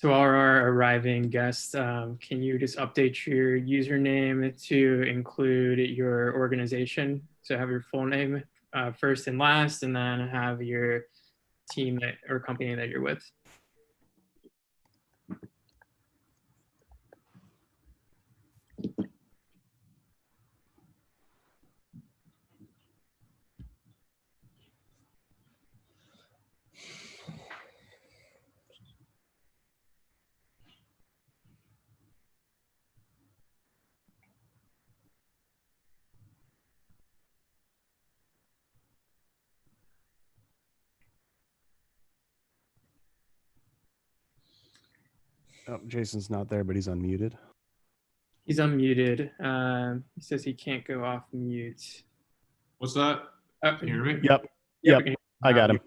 To all our arriving guests, can you just update your username to include your organization? So have your full name first and last, and then have your team or company that you're with. Oh, Jason's not there, but he's unmuted. He's unmuted. He says he can't go off mute. What's that? Can you hear me? Yep. I got him.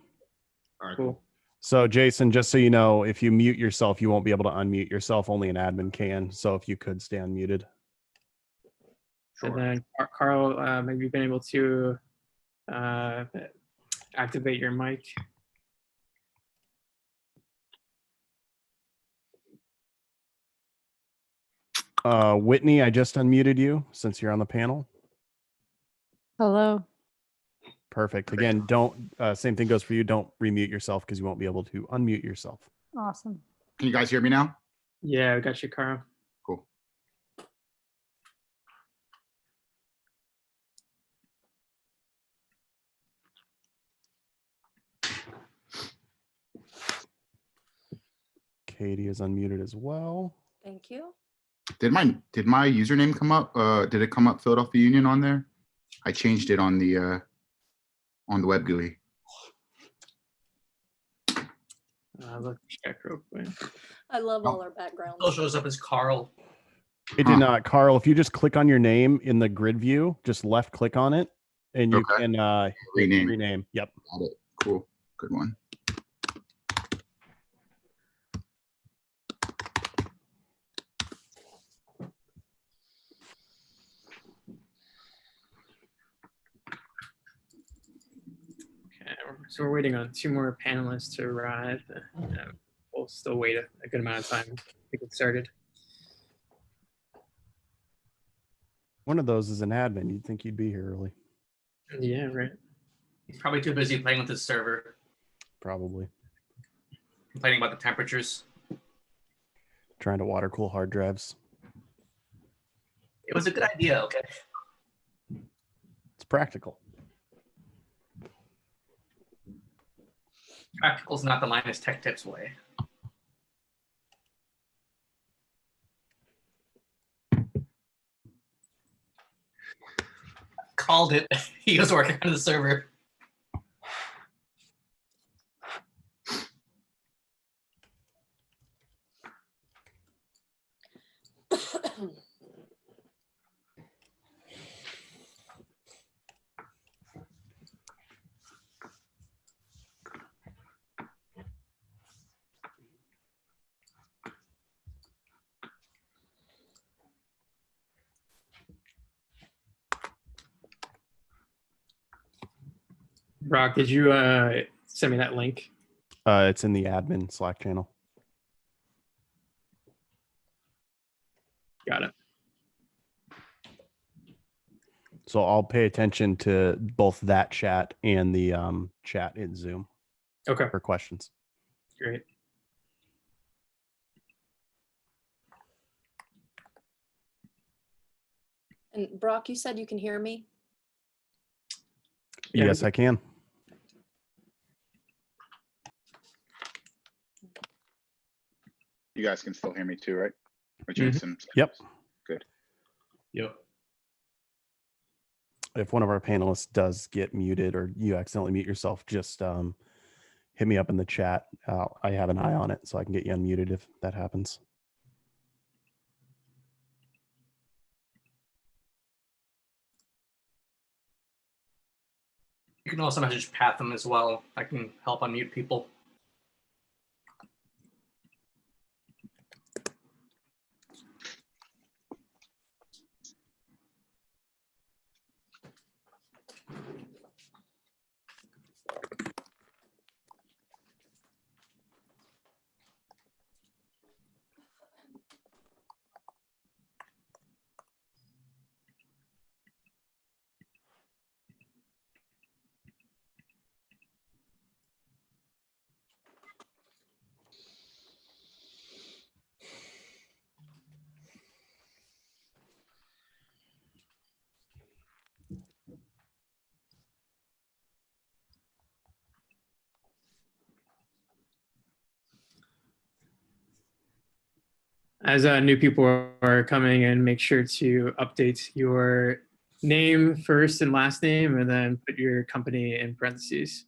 All right, Cool. So Jason, just so you know, if you mute yourself, you won't be able to unmute yourself. Only an admin can. So if you could stay unmuted. Sure. And then Carl, maybe you've been able to activate your mic. Whitney, I just unmuted you since you're on the panel. Hello. Perfect. Again, don't, same thing goes for you. Don't remute yourself because you won't be able to unmute yourself. Awesome. Can you guys hear me now? Yeah, I got you, Carl. Cool. Katie is unmuted as well. Thank you. Did my username come up? Did it come up Philadelphia Union on there? I changed it on the web GUI. Let's check real quick. I love all our backgrounds. Still shows up as Carl. It did not. Carl, if you just click on your name in the grid view, just left click on it and you can rename. Yep. Got it. Cool. Good one. So we're waiting on 2 more panelists to arrive. We'll still wait a good amount of time to get started. One of those is an admin. You'd think you'd be here early. Yeah, right. He's probably too busy playing with his server, Probably. complaining about the temperatures. Trying to water cool hard drives. It was a good idea, okay? It's practical. Practical's not the Linus Tech Tips way. Called it. He was working on the server. Brock, did you send me that link? It's in the admin Slack channel. Got it. So I'll pay attention to both that chat and the chat in Zoom. Okay. For questions. Great. And Brock, you said you can hear me? Yeah, Yes, I can. You guys can still hear me too, right? Or Jason? Yep. Good. Yep. If one of our panelists does get muted or you accidentally mute yourself, just hit me up in the chat. I have an eye on it, so I can get you unmuted if that happens. You can also message Pat them as well. I can help unmute people. as new people are coming in, make sure to update your name first and last name, and then put your company in parentheses.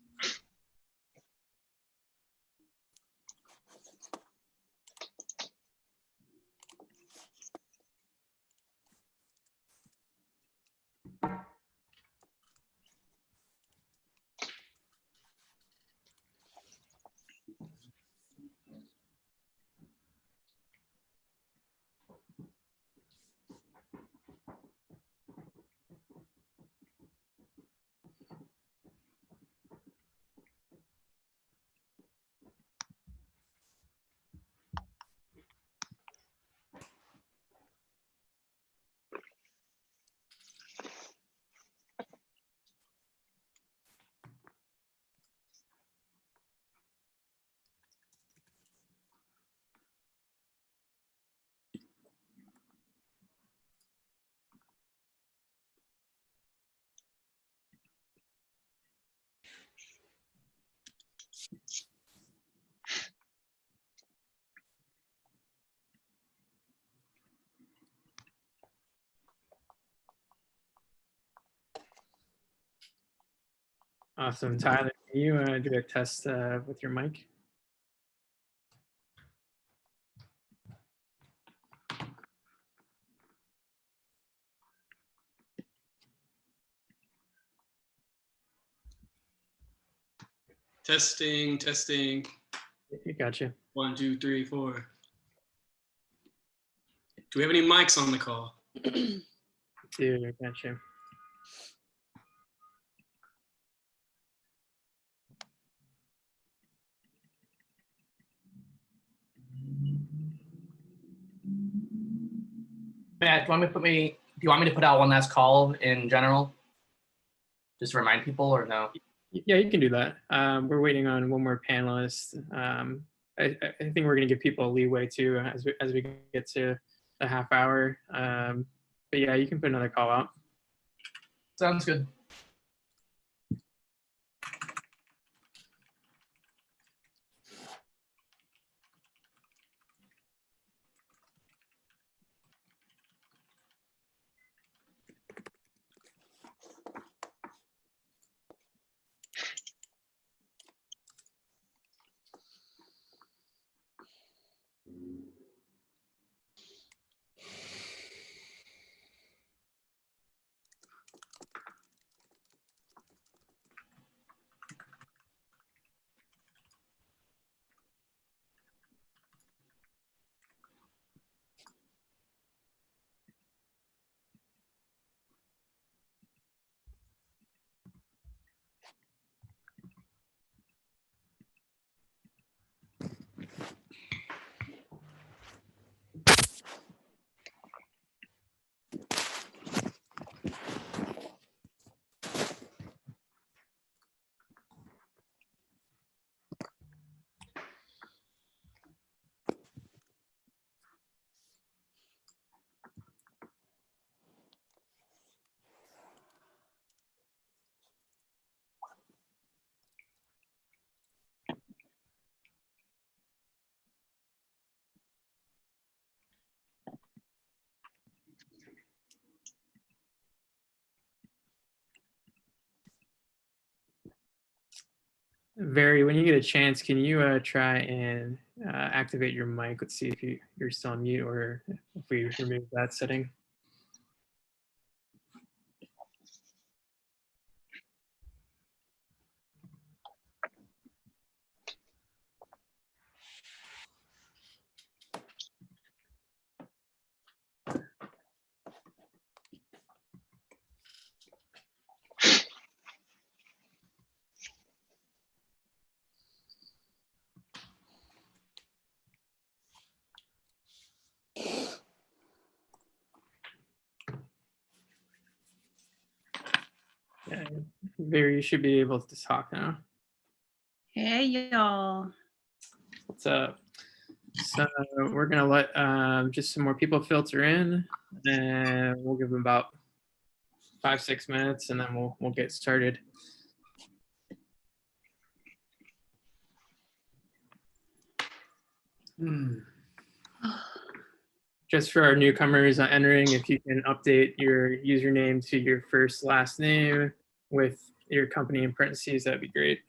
Awesome. Tyler, can you do a test with your mic? Testing, testing. Gotcha. 1, 2, 3, 4. Do we have any mics on the call? Dude, gotcha. Matt, do you want me to put out one last call in general? Just to remind people, or no? Yeah, you can do that. We're waiting on one more panelist. I think we're going to give people a leeway too as we get to the half hour. But yeah, you can put another call out. Sounds good. Viri, when you get a chance, can you try and activate your mic? Let's see if you're still on mute or if we remove that setting. Yeah, Viri, you should be able to talk now. Hey, y'all. What's up? So we're gonna let just some more people filter in, and we'll give them about 5-6 minutes, and then we'll get started. just for our newcomers entering, if you can update your username to your first last name with your company in parentheses, that'd be great.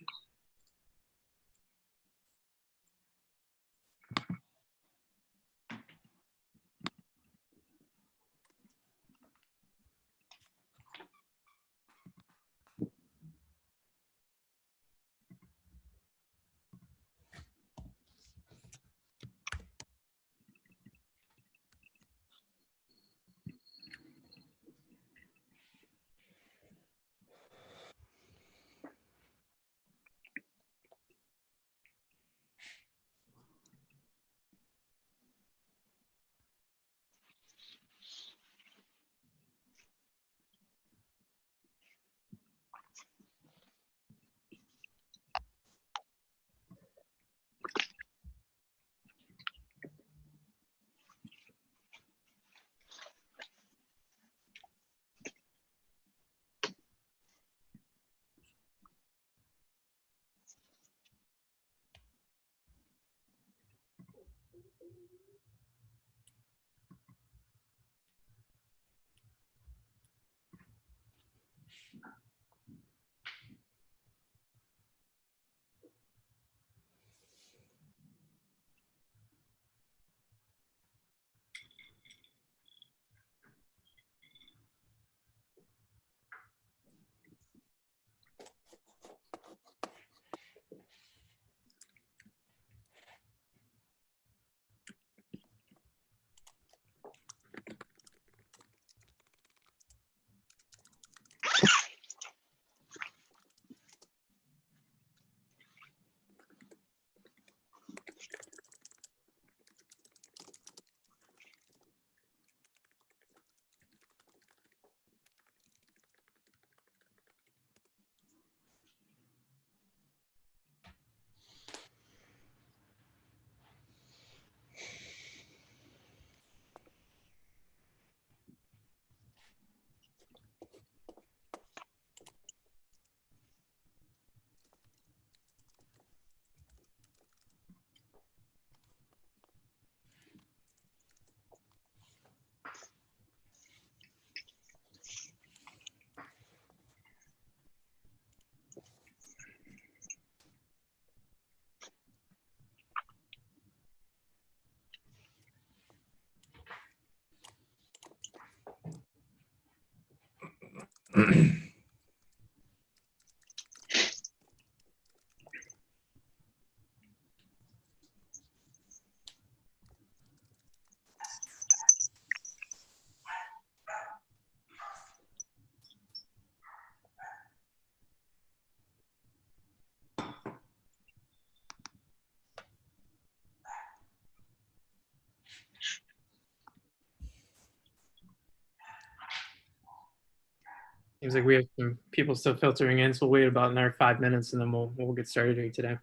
Seems like we have some people still filtering in, so we'll wait about another 5 minutes and then we'll get started here today.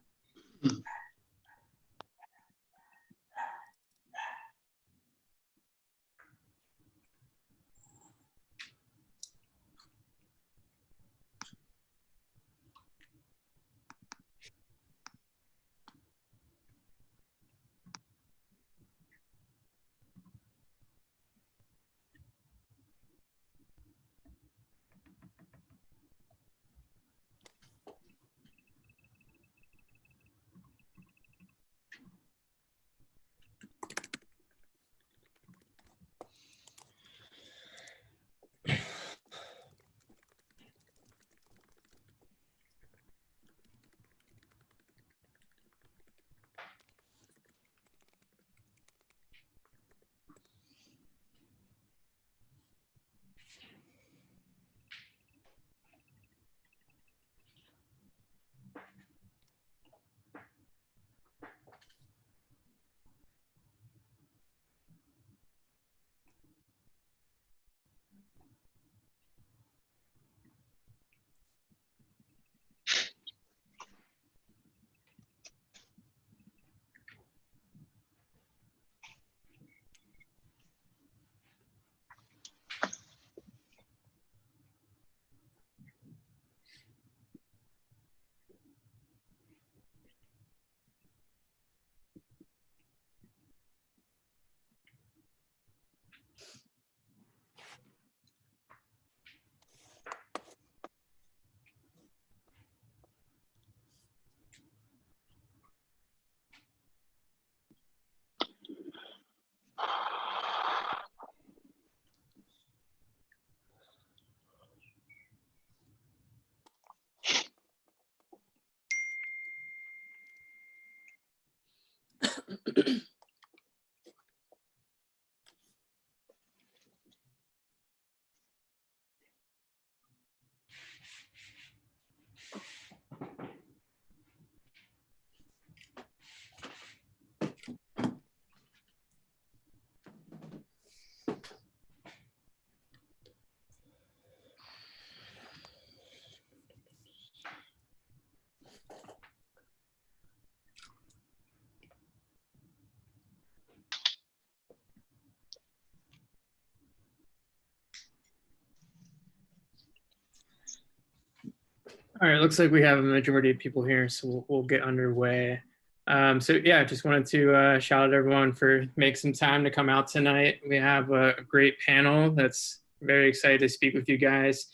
All right, looks like we have a majority of people here, so we'll get underway. So yeah, just wanted to shout out everyone for making some time to come out tonight. We have a great panel that's very excited to speak with you guys.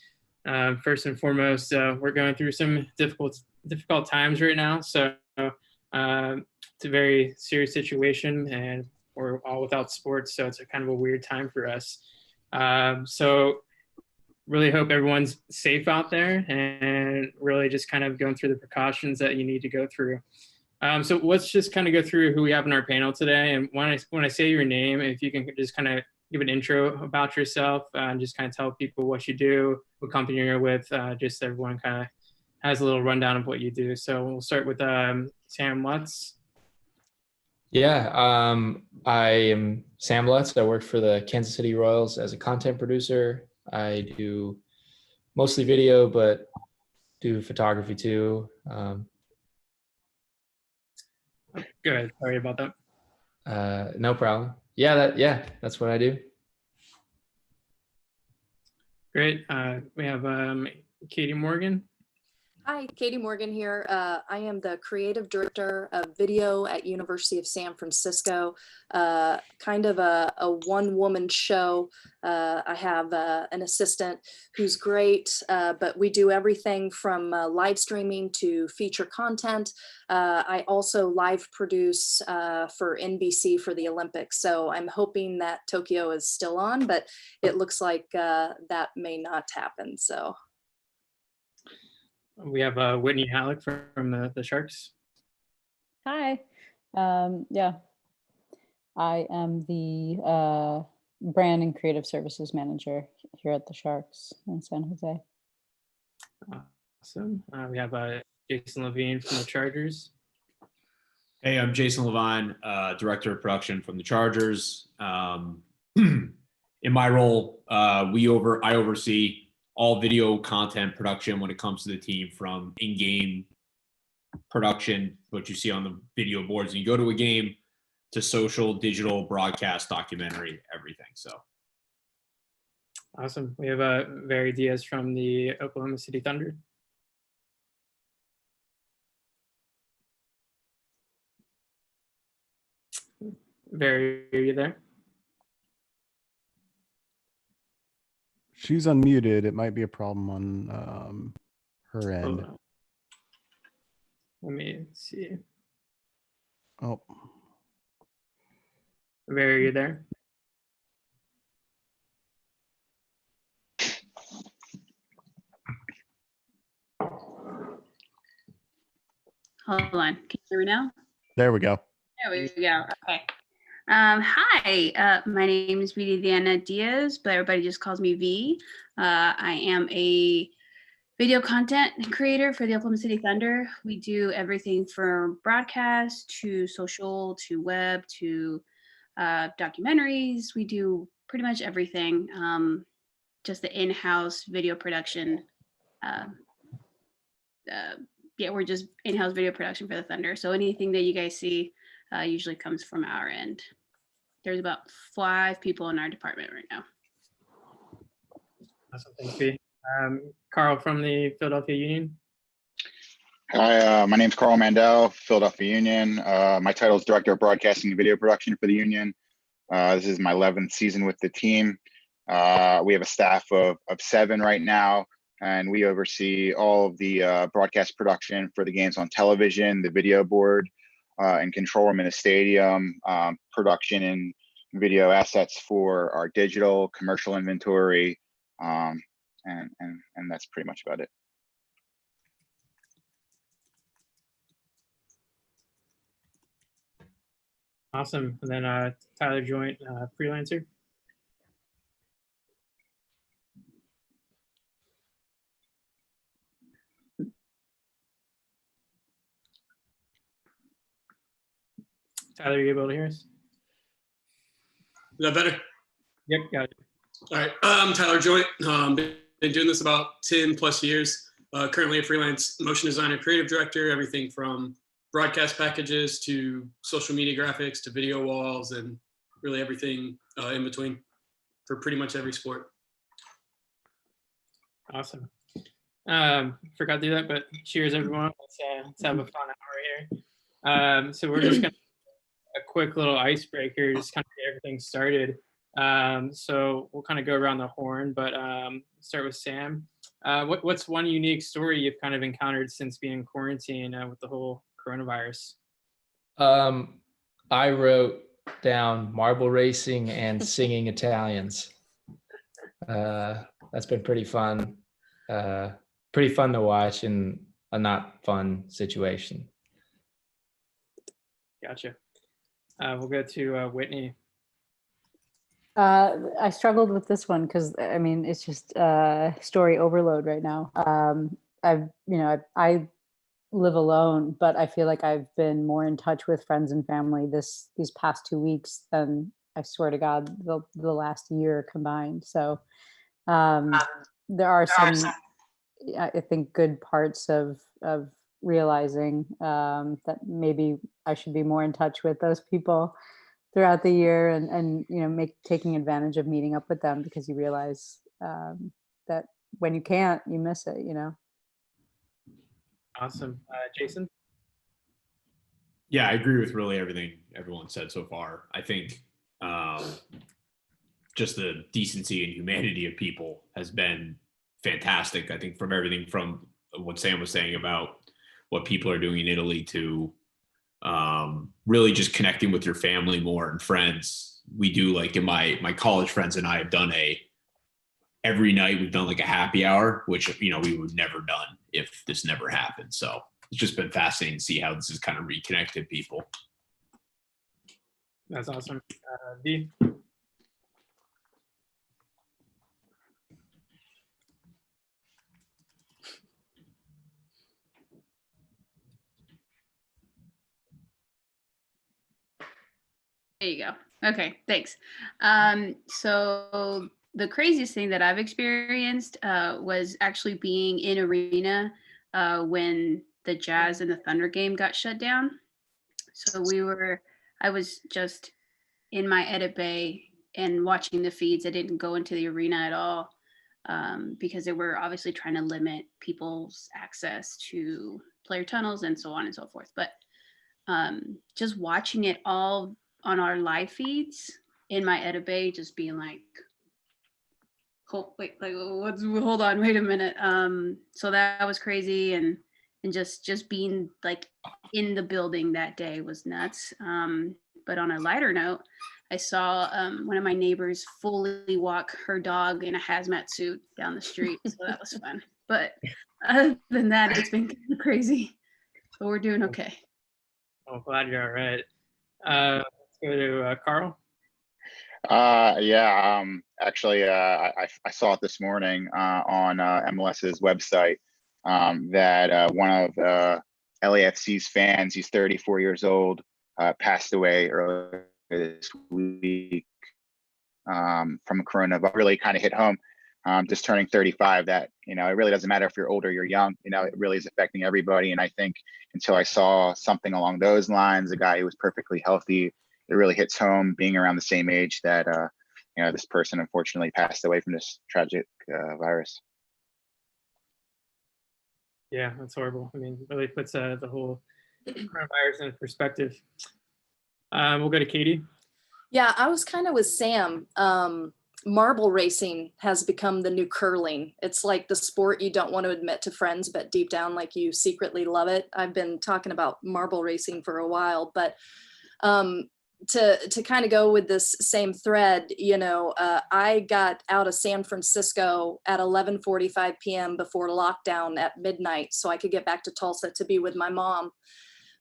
First and foremost, we're going through some difficult times right now, so it's a very serious situation, and we're all without sports, so it's a kind of a weird time for us. So really hope everyone's safe out there, and really just kind of going through the precautions that you need to go through. So let's just kind of go through who we have in our panel today. And when I say your name, if you can just kind of give an intro about yourself and just kind of tell people what you do, what company you're with, just so everyone kind of has a little rundown of what you do. So we'll start with Sam Lutz. Yeah, I am Sam Lutz. I work for the Kansas City Royals as a content producer. I do mostly video, but do photography too. Good. Sorry about that. No problem. Yeah, that's what I do. Great. We have Katie Morgan. Hi, Katie Morgan here. I am the creative director of video at University of San Francisco, kind of a one-woman show. I have an assistant who's great, but we do everything from live streaming to feature content. I also live produce for NBC for the Olympics. So I'm hoping that Tokyo is still on, but it looks like that may not happen. So. We have Whitney Hallock from the Sharks. Hi. Yeah, I am the brand and creative services manager here at the Sharks in San Jose. Awesome. We have Jason Lavine from the Chargers. Hey, I'm Jason Lavine, director of production from the Chargers. In my role, I oversee all video content production when it comes to the team, from in-game production, what you see on the video boards and you go to a game, to social, digital, broadcast, documentary, everything. So awesome. We have Viri Diaz from the Oklahoma City Thunder. Viri, are you there? She's unmuted. It might be a problem on her end. Oh. Let me see. Oh. Viri, are you there? Hold on. Can you hear me now? There we go. There we go. Okay. Hi, my name is Diaz, but everybody just calls me V. I am a video content creator for the Oklahoma City Thunder. We do everything from broadcast to social to web to documentaries. We do pretty much everything. Just the in-house video production. Yeah, we're just in-house video production for the Thunder. So anything that you guys see usually comes from our end. There's about 5 people in our department right now. Awesome, thanks, B. Carl from the Philadelphia Union. Hi, my name's Carl Mandell, Philadelphia Union. My title is Director of Broadcasting and Video Production for the Union. This is my 11th season with the team. We have a staff of 7 right now, and we oversee all of the broadcast production for the games on television, the video board, and control room in the stadium, production and video assets for our digital commercial inventory, and that's pretty much about it. Awesome. And then Tyler Joynt, freelancer. Tyler, are you able to hear us? Is that better? Yep, got it. All right. I'm Tyler Joynt. Been doing this about 10 plus years. Currently a freelance motion designer, creative director, everything from broadcast packages to social media graphics to video walls and really everything in between for pretty much every sport. Awesome. Forgot to do that, but cheers everyone. Let's have a fun hour here. So we're just gonna a quick little icebreaker, just kind of get everything started. So we'll kind of go around the horn, but start with Sam. What's one unique story you've kind of encountered since being in quarantine with the whole coronavirus? I wrote down marble racing and singing Italians. That's been pretty fun. Pretty fun to watch in a not fun situation. Gotcha. We'll go to Whitney. I struggled with this one because I mean it's just story overload right now. I live alone, but I feel like I've been more in touch with friends and family these past 2 weeks than I swear to God the last year combined. So there are some I think good parts of realizing that maybe I should be more in touch with those people throughout the year and taking advantage of meeting up with them, because you realize that when you can't, you miss it, Awesome. Jason? Yeah, I agree with really everything everyone said so far. I think just the decency and humanity of people has been fantastic. I think from everything from what Sam was saying about what people are doing in Italy to really just connecting with your family more and friends. We do, like, in my college friends and I have done every night we've done like a happy hour, which, we would never done if this never happened. So it's just been fascinating to see how this has kind of reconnected people. That's awesome. D? There you go. Okay, thanks. So the craziest thing that I've experienced was actually being in arena when the Jazz and the Thunder game got shut down. So I was just in my edit bay and watching the feeds. I didn't go into the arena at all because they were obviously trying to limit people's access to player tunnels and so on and so forth. But just watching it all on our live feeds in my edit bay, just being like, hold on, wait a minute. So that was crazy, and just being like in the building that day was nuts. But on a lighter note, I saw one of my neighbors fully walk her dog in a hazmat suit down the street, so that was fun. But other than that, it's been kind of crazy, but we're doing okay. I'm glad you're all right. Let's go to Carl. Actually, I saw it this morning on MLS's website that one of LAFC's fans, he's 34 years old, passed away earlier this week from coronavirus. Really kind of hit home. Just turning 35, that, it really doesn't matter if you're old or you're young, it really is affecting everybody. And I think until I saw something along those lines, a guy who was perfectly healthy, it really hits home, being around the same age that, this person unfortunately passed away from this tragic virus. Yeah, that's horrible. I mean, really puts the whole coronavirus in perspective. We'll go to Katie. Yeah, I was kind of with Sam. Marble racing has become the new curling. It's like the sport you don't want to admit to friends, but deep down, like, you secretly love it. I've been talking about marble racing for a while, but to kind of go with this same thread, I got out of San Francisco at 11:45 p.m. before lockdown at midnight, so I could get back to Tulsa to be with my mom.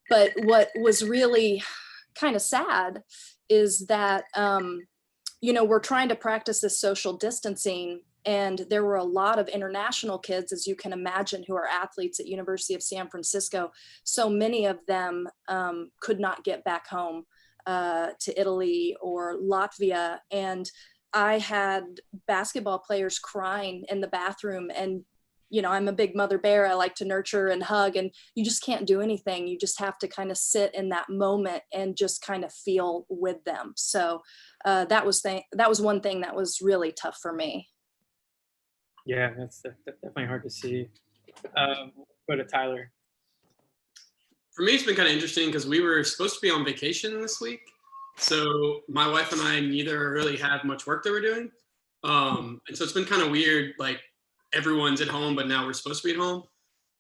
But what was really kind of sad is that, we're trying to practice this social distancing, and there were a lot of international kids, as you can imagine, who are athletes at University of San Francisco. So many of them could not get back home to Italy or Latvia. And I had basketball players crying in the bathroom, and I'm a big mother bear. I like to nurture and hug, and you just can't do anything. You just have to kind of sit in that moment and just kind of feel with them. So that was one thing that was really tough for me. Yeah, that's definitely hard to see. Go to Tyler. For me, it's been kind of interesting because we were supposed to be on vacation this week. So my wife and I neither really have much work that we're doing. And so it's been kind of weird, like everyone's at home, but now we're supposed to be at home.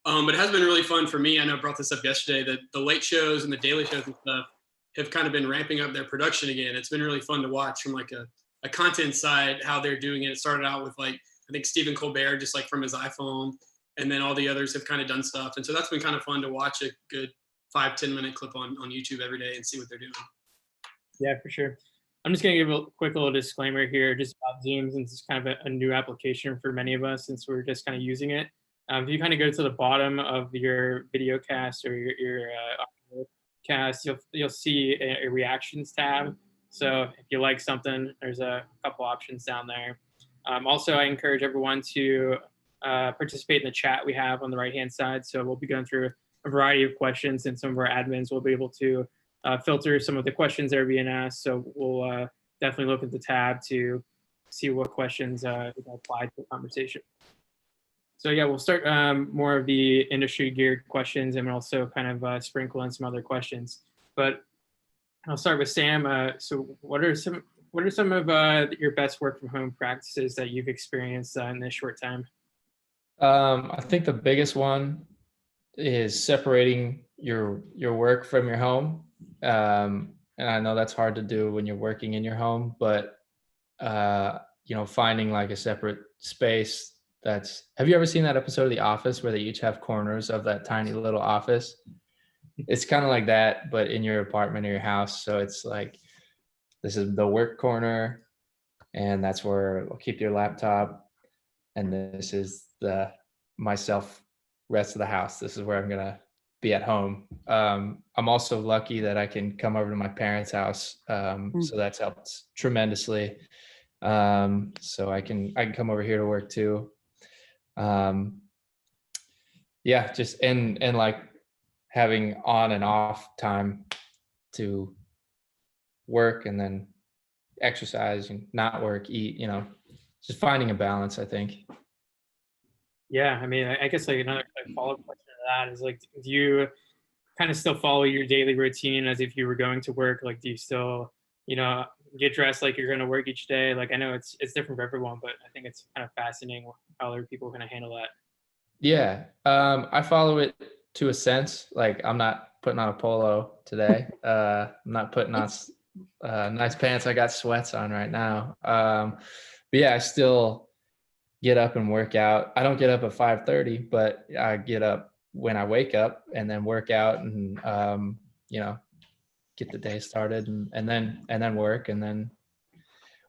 But it has been really fun for me. I know I brought this up yesterday, that the late shows and the daily shows and stuff have kind of been ramping up their production again. It's been really fun to watch from like a content side, how they're doing it. It started out with like, I think Stephen Colbert, just like from his iPhone, and then all the others have kind of done stuff. And so that's been kind of fun to watch a good 5-10 minute clip on YouTube every day and see what they're doing. Yeah, for sure. I'm just going to give a quick little disclaimer here just about Zoom, since it's kind of a new application for many of us since we're just kind of using it. If you kind of go to the bottom of your video cast or your audio cast, you'll see a reactions tab. So if you like something, there's a couple options down there. Also, I encourage everyone to participate in the chat we have on the right-hand side. So we'll be going through a variety of questions, and some of our admins will be able to filter some of the questions that are being asked. So we'll definitely look at the tab to see what questions apply to the conversation. So yeah, we'll start more of the industry geared questions, and we'll also kind of sprinkle in some other questions. But I'll start with Sam. So what are some of your best work from home practices that you've experienced in this short time? I think the biggest one is separating your work from your home. And I know that's hard to do when you're working in your home, but finding like a separate space. Have you ever seen that episode of The Office where they each have corners of that tiny little office? It's kind of like that, but in your apartment or your house. So it's like, this is the work corner, and that's where I'll keep your laptop. And this is myself rest of the house. This is where I'm gonna be at home. I'm also lucky that I can come over to my parents' house, so that's helped tremendously. So I can come over here to work too. Just and like having on and off time to work and then exercise and not work, eat. Just finding a balance, I think. Yeah, I mean, I guess like another follow-up question to that is like, do you kind of still follow your daily routine as if you were going to work? Like, do you still, get dressed like you're going to work each day? Like, I know it's different for everyone, but I think it's kind of fascinating how other people kind of handle that. Yeah, I follow it to a sense. Like, I'm not putting on a polo today. I'm not putting on nice pants. I got sweats on right now. But yeah, I still get up and work out. I don't get up at 5:30, but I get up when I wake up and then work out and get the day started and then work, and then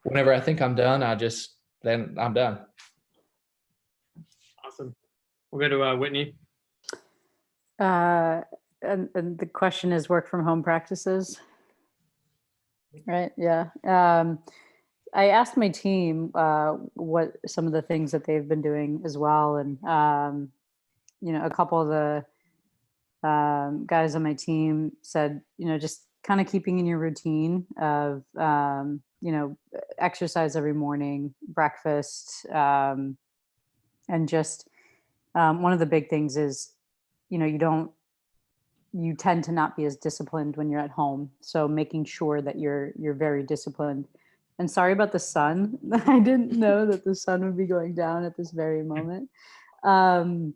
whenever I think I'm done, then I'm done. Awesome. We'll go to Whitney. And the question is work from home practices, right? Yeah. I asked my team what some of the things that they've been doing as well. And, a couple of the guys on my team said, just kind of keeping in your routine of, exercise every morning, breakfast, and just one of the big things is, you tend to not be as disciplined when you're at home. So making sure that you're very disciplined. And sorry about the sun. I didn't know that the sun would be going down at this very moment. And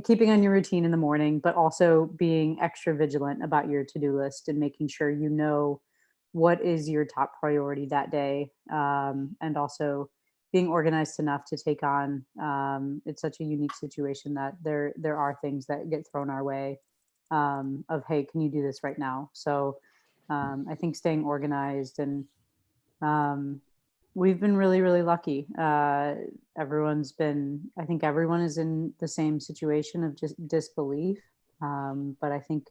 keeping on your routine in the morning, but also being extra vigilant about your to-do list and making sure you know what is your top priority that day. And also being organized enough to take on, it's such a unique situation that there are things that get thrown our way of, hey, can you do this right now? So I think staying organized, and we've been really, really lucky. I think everyone is in the same situation of just disbelief. But I think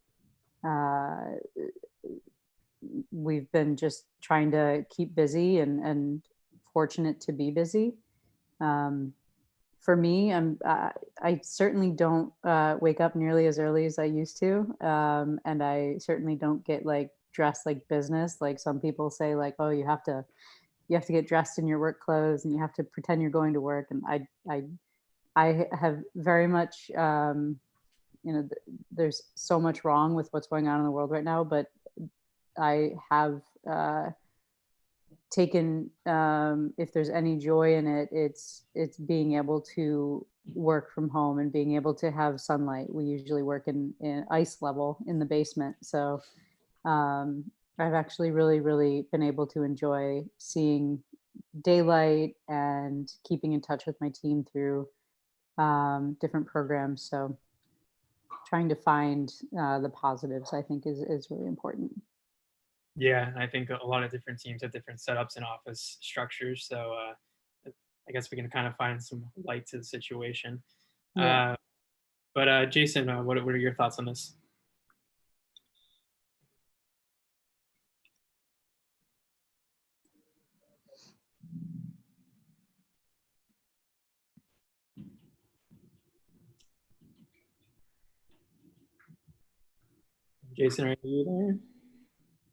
we've been just trying to keep busy and fortunate to be busy. For me, I certainly don't wake up nearly as early as I used to. And I certainly don't get like dressed like business. Like some people say like, oh, you have to get dressed in your work clothes and you have to pretend you're going to work. And I have very much, there's so much wrong with what's going on in the world right now, but I have taken, if there's any joy in it, it's being able to work from home and being able to have sunlight. We usually work in ice level in the basement. So I've actually really been able to enjoy seeing daylight and keeping in touch with my team through different programs. So trying to find the positives, I think, is really important. Yeah, I think a lot of different teams have different setups and office structures. So I guess we can kind of find some light to the situation. Yeah. But Jason, what are your thoughts on this? Jason, are you there?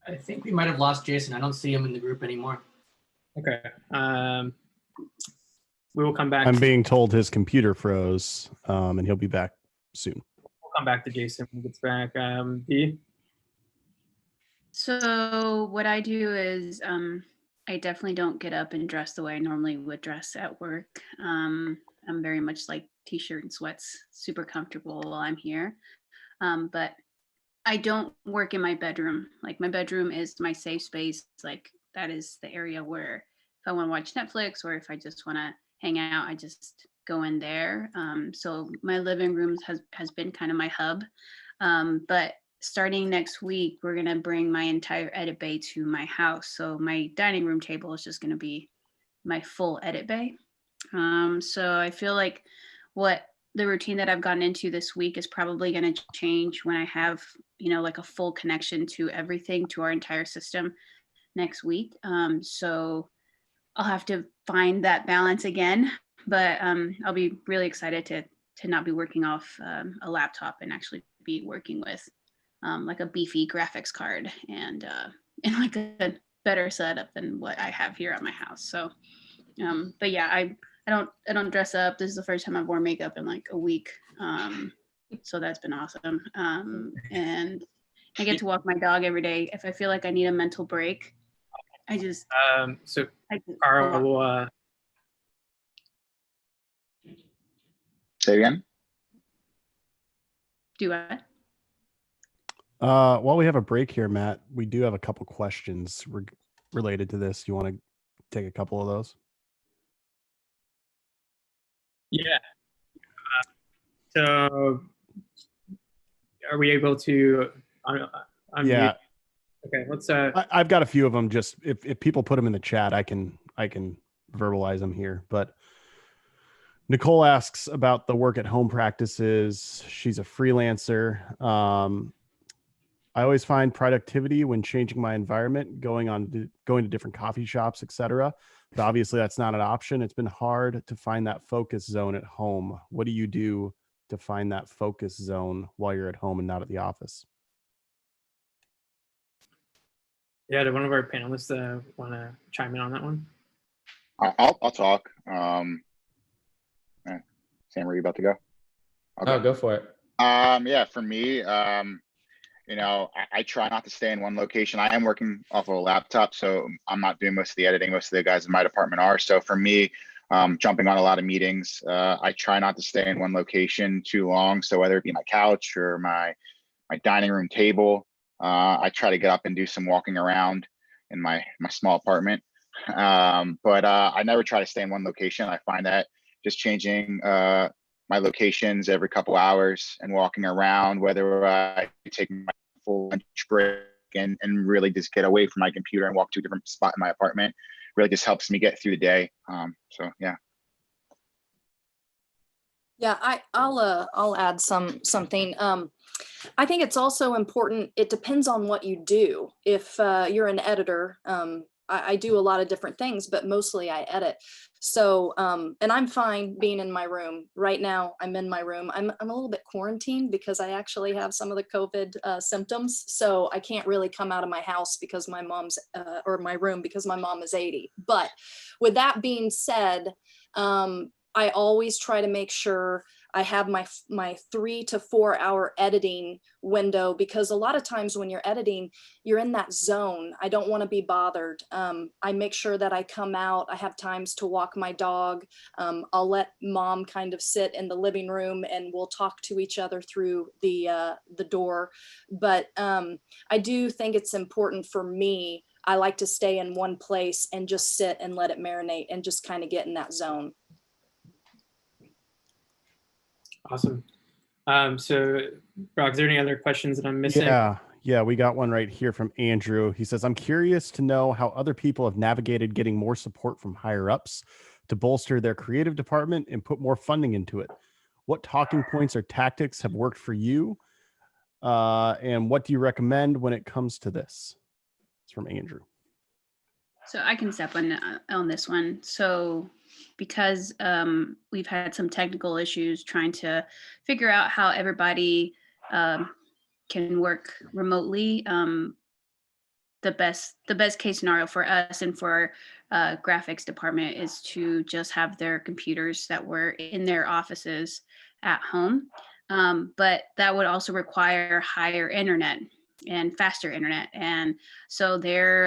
I think we might have lost Jason. I don't see him in the group anymore. Okay. We will come back. I'm being told his computer froze, and he'll be back soon. We'll come back to Jason when he gets back. Dee? So what I do is I definitely don't get up and dress the way I normally would dress at work. I'm very much like t-shirt and sweats, super comfortable while I'm here. But I don't work in my bedroom. Like, my bedroom is my safe space. Like, that is the area where if I want to watch Netflix or if I just want to hang out, I just go in there. So my living room has been kind of my hub. But starting next week, we're going to bring my entire edit bay to my house. So my dining room table is just going to be my full edit bay. So I feel like what the routine that I've gotten into this week is probably going to change when I have, like a full connection to everything, to our entire system next week. So I'll have to find that balance again, but I'll be really excited to not be working off a laptop and actually be working with like a beefy graphics card and like a better setup than what I have here at my house. So, but yeah, I don't dress up. This is the first time I've worn makeup in like a week. So that's been awesome. And I get to walk my dog every day. If I feel like I need a mental break, I just. So Carl will. Say again. Do I? While we have a break here, Matt, we do have a couple questions related to this. You want to take a couple of those? Yeah. So are we able to? Yeah. Okay. Let's. I've got a few of them. Just if people put them in the chat, I can verbalize them here. But Nicole asks about the work at home practices. She's a freelancer. I always find productivity when changing my environment, going to different coffee shops, etc. But obviously that's not an option. It's been hard to find that focus zone at home. What do you do to find that focus zone while you're at home and not at the office? Yeah, did one of our panelists want to chime in on that one? I'll talk. Sam, were you about to go? Okay. Oh, go for it. Yeah, for me, I try not to stay in one location. I am working off of a laptop, so I'm not doing most of the editing. Most of the guys in my department are. So for me, jumping on a lot of meetings, I try not to stay in one location too long. So whether it be my couch or my dining room table, I try to get up and do some walking around in my small apartment. But I never try to stay in one location. I find that just changing my locations every couple hours and walking around, whether I take my full lunch break and really just get away from my computer and walk to a different spot in my apartment, really just helps me get through the day. So yeah. Yeah, I'll add something. I think it's also important. It depends on what you do. If you're an editor, I do a lot of different things, but mostly I edit. So, and I'm fine being in my room right now. I'm in my room. I'm a little bit quarantined because I actually have some of the COVID symptoms. So I can't really come out of my house because my mom's, or my room because my mom is 80. But with that being said, I always try to make sure I have my 3 to 4 hour editing window, because a lot of times when you're editing, you're in that zone. I don't want to be bothered. I make sure that I come out. I have times to walk my dog. I'll let mom kind of sit in the living room and we'll talk to each other through the door. But I do think it's important for me. I like to stay in one place and just sit and let it marinate and just kind of get in that zone. Awesome. So, Brock, is there any other questions that I'm missing? Yeah, we got one right here from Andrew. He says, I'm curious to know how other people have navigated getting more support from higher ups to bolster their creative department and put more funding into it. What talking points or tactics have worked for you? And what do you recommend when it comes to this? It's from Andrew. So I can step on this one. So because we've had some technical issues trying to figure out how everybody can work remotely, the best case scenario for us and for graphics department is to just have their computers that were in their offices at home. But that would also require higher internet and faster internet. And so they're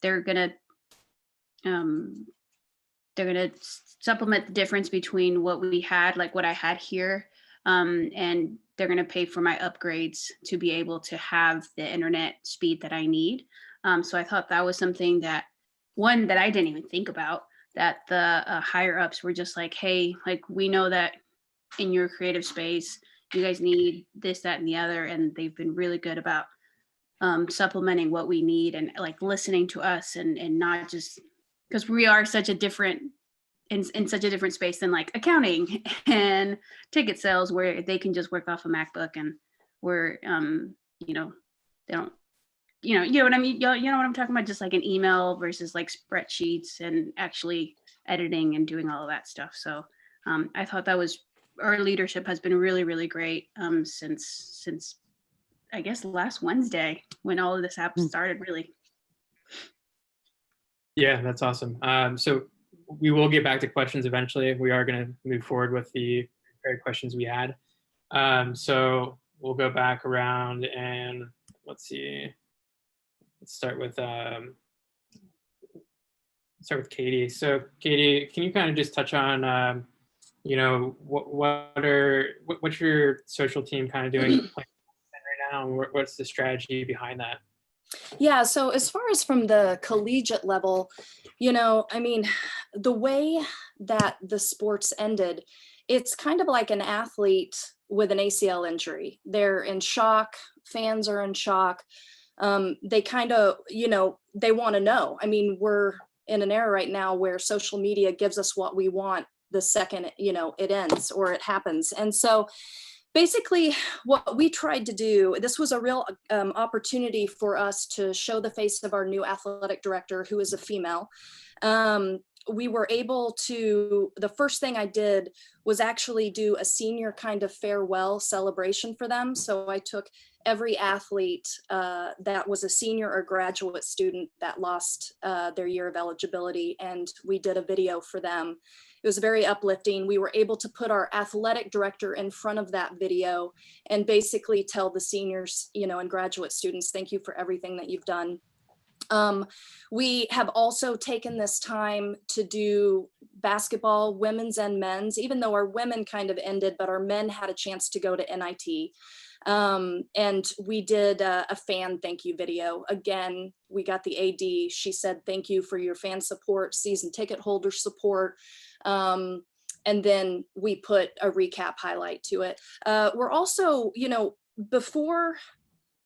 gonna supplement the difference between what we had, like what I had here, and they're going to pay for my upgrades to be able to have the internet speed that I need. So I thought that was something that I didn't even think about, that the higher ups were just like, hey, like, we know that in your creative space, you guys need this, that, and the other. And they've been really good about supplementing what we need and like listening to us and not just, because we are such a different in such a different space than like accounting and ticket sales, where they can just work off a MacBook and we're they don't, you know what I mean? You know what I'm talking about? Just like an email versus like spreadsheets and actually editing and doing all of that stuff. So I thought that was, our leadership has been really, really great since I guess last Wednesday when all of this app started, really. Yeah, that's awesome. So we will get back to questions eventually. We are going to move forward with the prepared questions we had. So we'll go back around and let's see. Let's start with Katie. So Katie, can you kind of just touch on, what's your social team kind of doing right now? And what's the strategy behind that? Yeah, so as far as from the collegiate level, I mean, the way that the sports ended, it's kind of like an athlete with an ACL injury. They're in shock, fans are in shock. They kind of, they want to know. I mean, we're in an era right now where social media gives us what we want the second, it ends or it happens. And so basically, what we tried to do, this was a real opportunity for us to show the face of our new athletic director, who is a female. We were able to, the first thing I did was actually do a senior kind of farewell celebration for them. So I took every athlete that was a senior or graduate student that lost their year of eligibility, and we did a video for them. It was very uplifting. We were able to put our athletic director in front of that video and basically tell the seniors, and graduate students, thank you for everything that you've done. We have also taken this time to do basketball, women's and men's, even though our women kind of ended, but our men had a chance to go to NIT. And we did a fan thank you video. Again, we got the AD. She said, thank you for your fan support, season ticket holder support. And then we put a recap highlight to it. We're also, before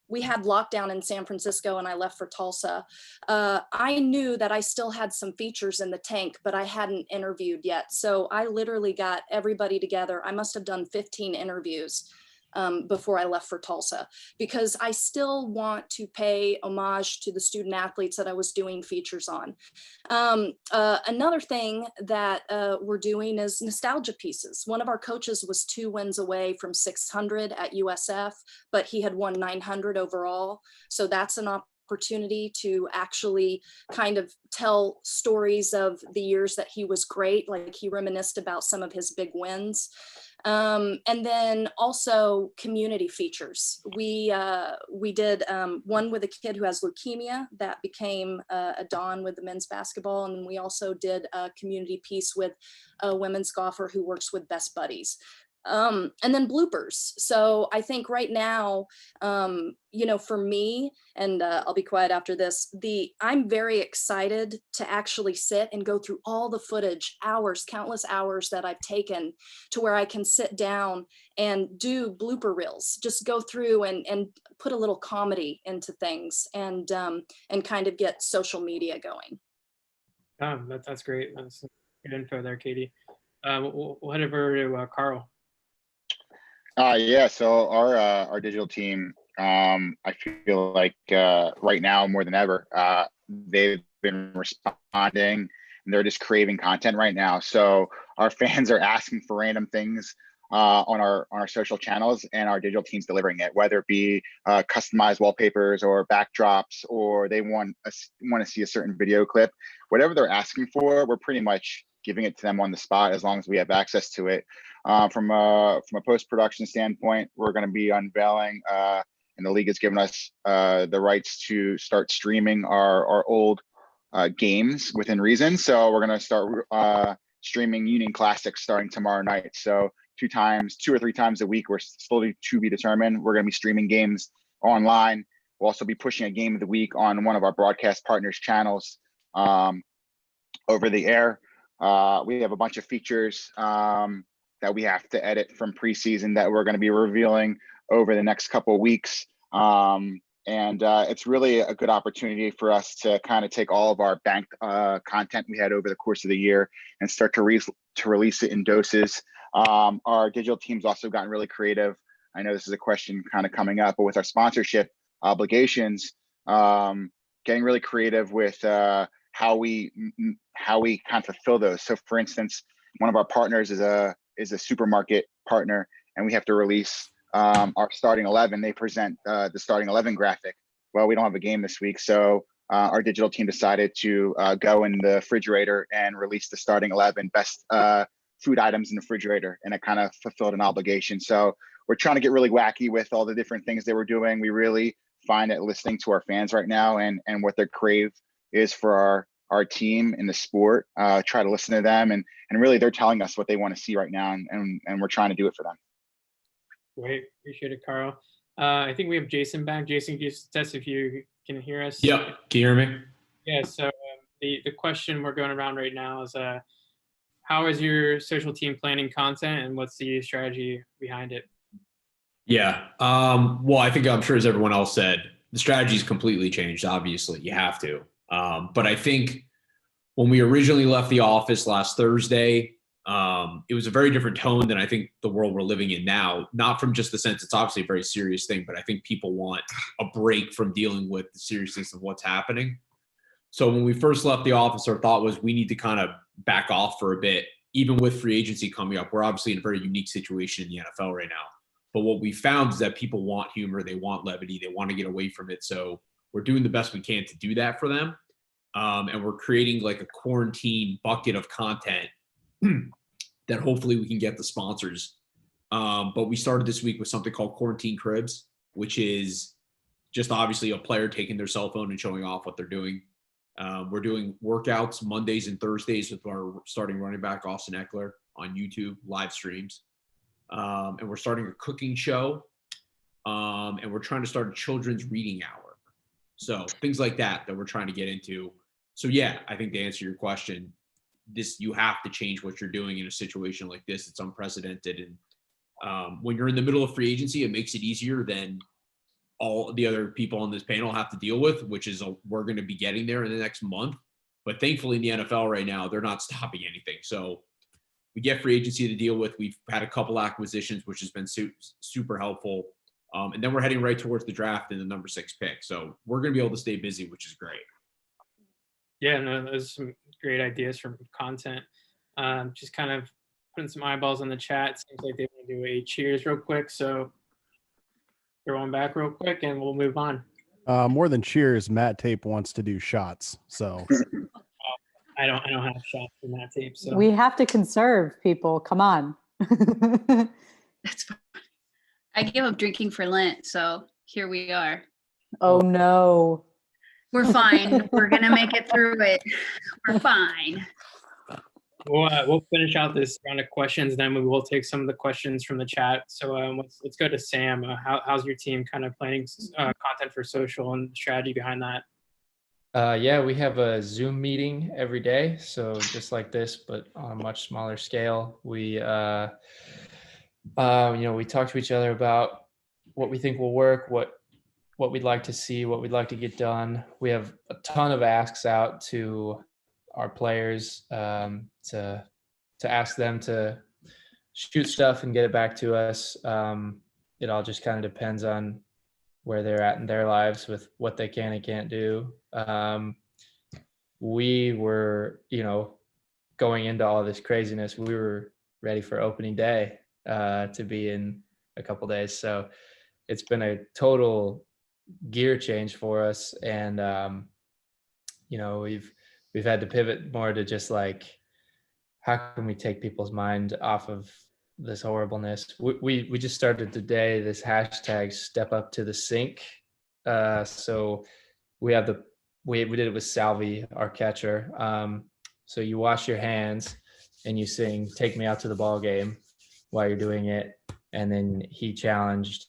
we had lockdown in San Francisco and I left for Tulsa, I knew that I still had some features in the tank, but I hadn't interviewed yet. So I literally got everybody together. I must have done 15 interviews before I left for Tulsa, because I still want to pay homage to the student athletes that I was doing features on. Another thing that we're doing is nostalgia pieces. One of our coaches was 2 wins away from 600 at USF, but he had won 900 overall. So that's an opportunity to actually kind of tell stories of the years that he was great. Like he reminisced about some of his big wins. And then also community features. We did one with a kid who has leukemia that became a Don with the men's basketball. And then we also did a community piece with a women's golfer who works with Best Buddies. And then bloopers. So I think right now, you know, for me, and I'll be quiet after this, I'm very excited to actually sit and go through all the footage, hours, countless hours that I've taken, to where I can sit down and do blooper reels, just go through and put a little comedy into things, and kind of get social media going. That's great. That's good info there, Katie. Whatever to Carl. Yeah, so our digital team, I feel like right now more than ever, they've been responding and they're just craving content right now. So our fans are asking for random things on our social channels, and our digital team's delivering it, whether it be customized wallpapers or backdrops, or they want to see a certain video clip. Whatever they're asking for, we're pretty much giving it to them on the spot as long as we have access to it. From a post-production standpoint, we're going to be unveiling, and the league has given us the rights to start streaming our old games within reason. So we're going to start streaming Union Classics starting tomorrow night. So 2 or 3 times a week, we're slowly to be determined. We're going to be streaming games online. We'll also be pushing a game of the week on one of our broadcast partners' channels over the air. We have a bunch of features that we have to edit from preseason that we're going to be revealing over the next couple of weeks. And it's really a good opportunity for us to kind of take all of our banked content we had over the course of the year and start to release it in doses. Our digital team's also gotten really creative. I know this is a question kind of coming up, but with our sponsorship obligations, getting really creative with how we kind of fulfill those. So for instance, one of our partners is a supermarket partner, and we have to release our starting 11. They present the starting 11 graphic. Well, we don't have a game this week, so our digital team decided to go in the refrigerator and release the starting 11 best food items in the refrigerator, and it kind of fulfilled an obligation. So we're trying to get really wacky with all the different things they were doing. We really find that listening to our fans right now and what their crave is for our team in the sport, try to listen to them, and really they're telling us what they want to see right now, and we're trying to do it for them. Great, appreciate it, Carl. I think we have Jason back. Jason, just test if you can hear us. Yep, can you hear me? Yeah, so the question we're going around right now is how is your social team planning content, and what's the strategy behind it? Yeah, well, I think I'm sure as everyone else said, the strategy's completely changed. Obviously, you have to. But I think when we originally left the office last Thursday, it was a very different tone than I think the world we're living in now. Not from just the sense it's obviously a very serious thing, but I think people want a break from dealing with the seriousness of what's happening. So when we first left the office, our thought was we need to kind of back off for a bit. Even with free agency coming up, we're obviously in a very unique situation in the NFL right now. But what we found is that people want humor, they want levity, they want to get away from it. So we're doing the best we can to do that for them. And we're creating like a quarantine bucket of content that hopefully we can get the sponsors. But we started this week with something called Quarantine Cribs, which is just obviously a player taking their cell phone and showing off what they're doing. We're doing workouts Mondays and Thursdays with our starting running back, Austin Eckler, on YouTube, live streams. And we're starting a cooking show. And we're trying to start a children's reading hour. So things like that we're trying to get into. So yeah, I think to answer your question, you have to change what you're doing in a situation like this. It's unprecedented. And when you're in the middle of free agency, it makes it easier than all the other people on this panel have to deal with, which is we're going to be getting there in the next month. But thankfully in the NFL right now, they're not stopping anything. So we get free agency to deal with. We've had a couple acquisitions, which has been super helpful. And then we're heading right towards the draft in the number 6 pick. So we're going to be able to stay busy, which is great. Yeah, no, those are some great ideas for content. Just kind of putting some eyeballs on the chat. Seems like they want to do a cheers real quick. So throw one back real quick and we'll move on. More than cheers, Matt Tape wants to do shots. So I don't have shots in that tape. So We have to conserve, people. Come on. That's fine. I gave up drinking for Lent, so here we are. Oh no. We're fine. We're gonna make it through it. We're fine. we'll finish out this round of questions, then we will take some of the questions from the chat. So let's go to Sam. How's your team kind of planning content for social and strategy behind that? Yeah, we have a Zoom meeting every day. So just like this, but on a much smaller scale. We, we talk to each other about what we think will work, what we'd like to see, what we'd like to get done. We have a ton of asks out to our players to ask them to shoot stuff and get it back to us. It all just kind of depends on where they're at in their lives with what they can and can't do. We were, going into all this craziness, we were ready for opening day to be in a couple days. So it's been a total gear change for us. And, we've had to pivot more to just like, how can we take people's mind off of this horribleness? We just started today this hashtag step up to the sink. So we have we did it with Salvi, our catcher. So you wash your hands and you sing "Take Me Out to the Ball Game" while you're doing it. And then he challenged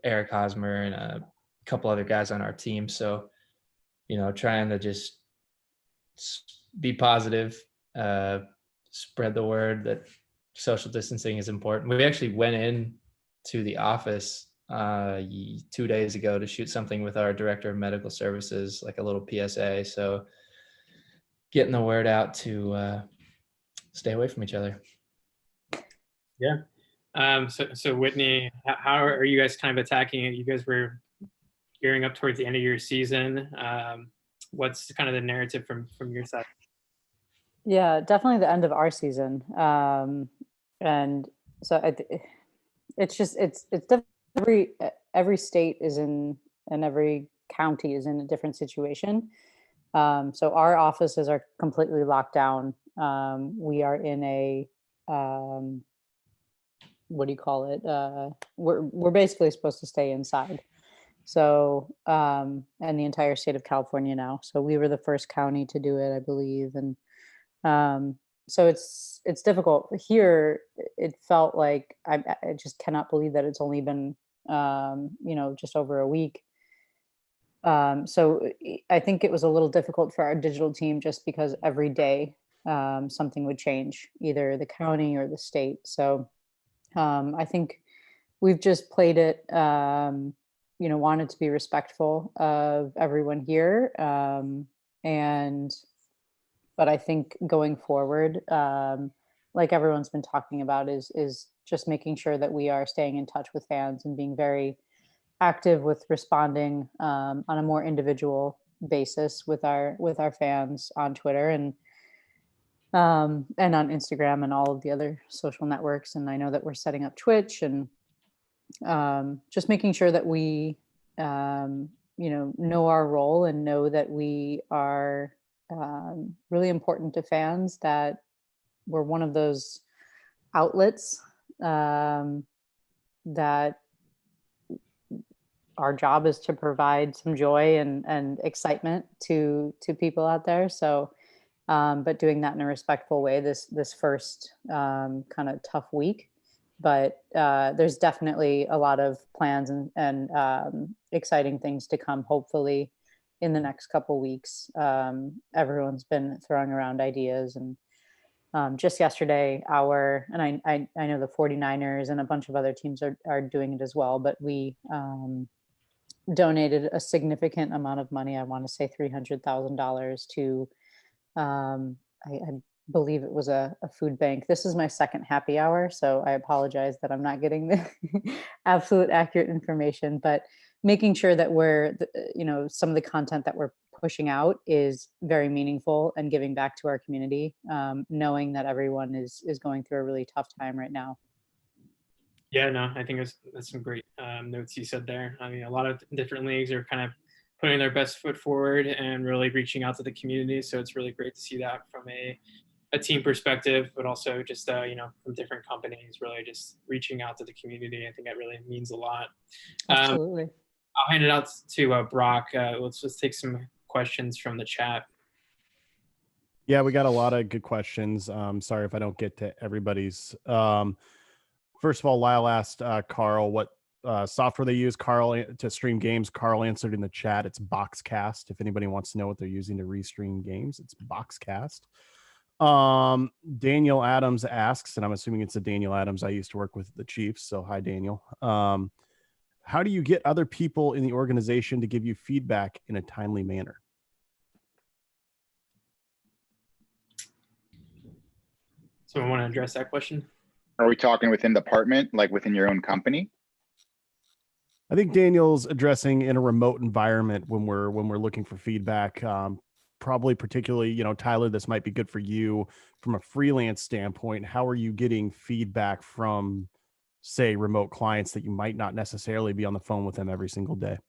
Eric Hosmer and a couple other guys on our team. So, trying to just be positive, spread the word that social distancing is important. We actually went in to the office 2 days ago to shoot something with our director of medical services, like a little PSA. So getting the word out to stay away from each other. Yeah. So Whitney, how are you guys kind of attacking it? You guys were gearing up towards the end of your season. What's kind of the narrative from your side? Yeah, definitely the end of our season. And so it's every state is in, and every county is in a different situation. So our offices are completely locked down. We are in a, what do you call it? We're basically supposed to stay inside. So, and the entire state of California now. So we were the first county to do it, I believe. And so it's difficult here. It felt like I just cannot believe that it's only been just over a week. So I think it was a little difficult for our digital team just because every day something would change, either the county or the state. So I think we've just played it, wanted to be respectful of everyone here. But I think going forward, like everyone's been talking about, is just making sure that we are staying in touch with fans and being very active with responding on a more individual basis with our fans on Twitter and on Instagram and all of the other social networks. And I know that we're setting up Twitch and just making sure that we know our role and know that we are really important to fans, that we're one of those outlets that our job is to provide some joy and excitement to people out there. So, but doing that in a respectful way this first kind of tough week. But there's definitely a lot of plans and exciting things to come, hopefully, in the next couple weeks. Everyone's been throwing around ideas, and just yesterday, I know the 49ers and a bunch of other teams are doing it as well, but we donated a significant amount of money. I want to say $300,000 to, I believe it was a food bank. This is my second happy hour, so I apologize that I'm not getting the absolute accurate information, but making sure that we're, some of the content that we're pushing out is very meaningful and giving back to our community, knowing that everyone is going through a really tough time right now. Yeah, no, I think that's some great notes you said there. I mean, a lot of different leagues are kind of putting their best foot forward and really reaching out to the community. So it's really great to see that from a team perspective, but also just, from different companies, really just reaching out to the community. I think that really means a lot. Absolutely. I'll hand it out to Brock. Let's just take some questions from the chat. Yeah, we got a lot of good questions. Sorry if I don't get to everybody's. First of all, Lyle asked Carl what software they use to stream games. Carl answered in the chat. It's Boxcast. If anybody wants to know what they're using to restream games, it's Boxcast. Daniel Adams asks, and I'm assuming it's a Daniel Adams. I used to work with the Chiefs, so hi, Daniel. How do you get other people in the organization to give you feedback in a timely manner? Someone want to address that question? Are we talking within the department, like within your own company? I think Daniel's addressing in a remote environment when we're looking for feedback. Probably particularly, Tyler, this might be good for you from a freelance standpoint. How are you getting feedback from, say, remote clients that you might not necessarily be on the phone with them every single day?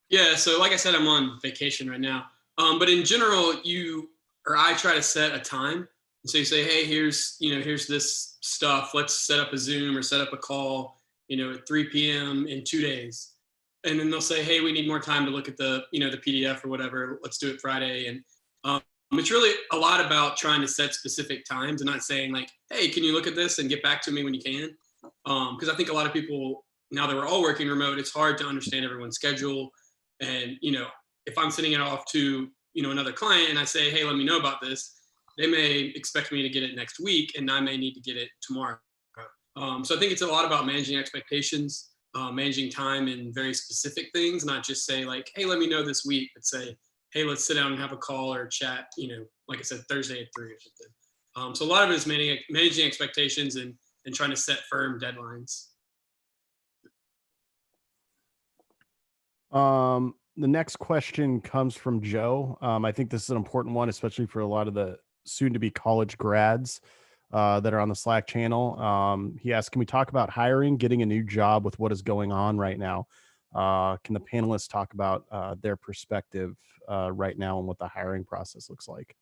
Yeah, so like I said, I'm on vacation right now. But in general, I try to set a time. So you say, hey, here's this stuff. Let's set up a Zoom or set up a call, at 3 p.m. in 2 days. And then they'll say, hey, we need more time to look at the PDF or whatever. Let's do it Friday. And it's really a lot about trying to set specific times and not saying like, hey, can you look at this and get back to me when you can? Because I think a lot of people, now that we're all working remote, it's hard to understand everyone's schedule. And, if I'm sending it off to, another client and I say, hey, let me know about this, they may expect me to get it next week and I may need to get it tomorrow. So I think it's a lot about managing expectations, managing time in very specific things, not just say like, hey, let me know this week, but say, hey, let's sit down and have a call or chat, like I said, Thursday at 3 or something. So a lot of it is managing expectations and trying to set firm deadlines. The next question comes from Joe. I think this is an important one, especially for a lot of the soon-to-be college grads that are on the Slack channel. He asked, can we talk about hiring, getting a new job with what is going on right now? Can the panelists talk about their perspective right now and what the hiring process looks like?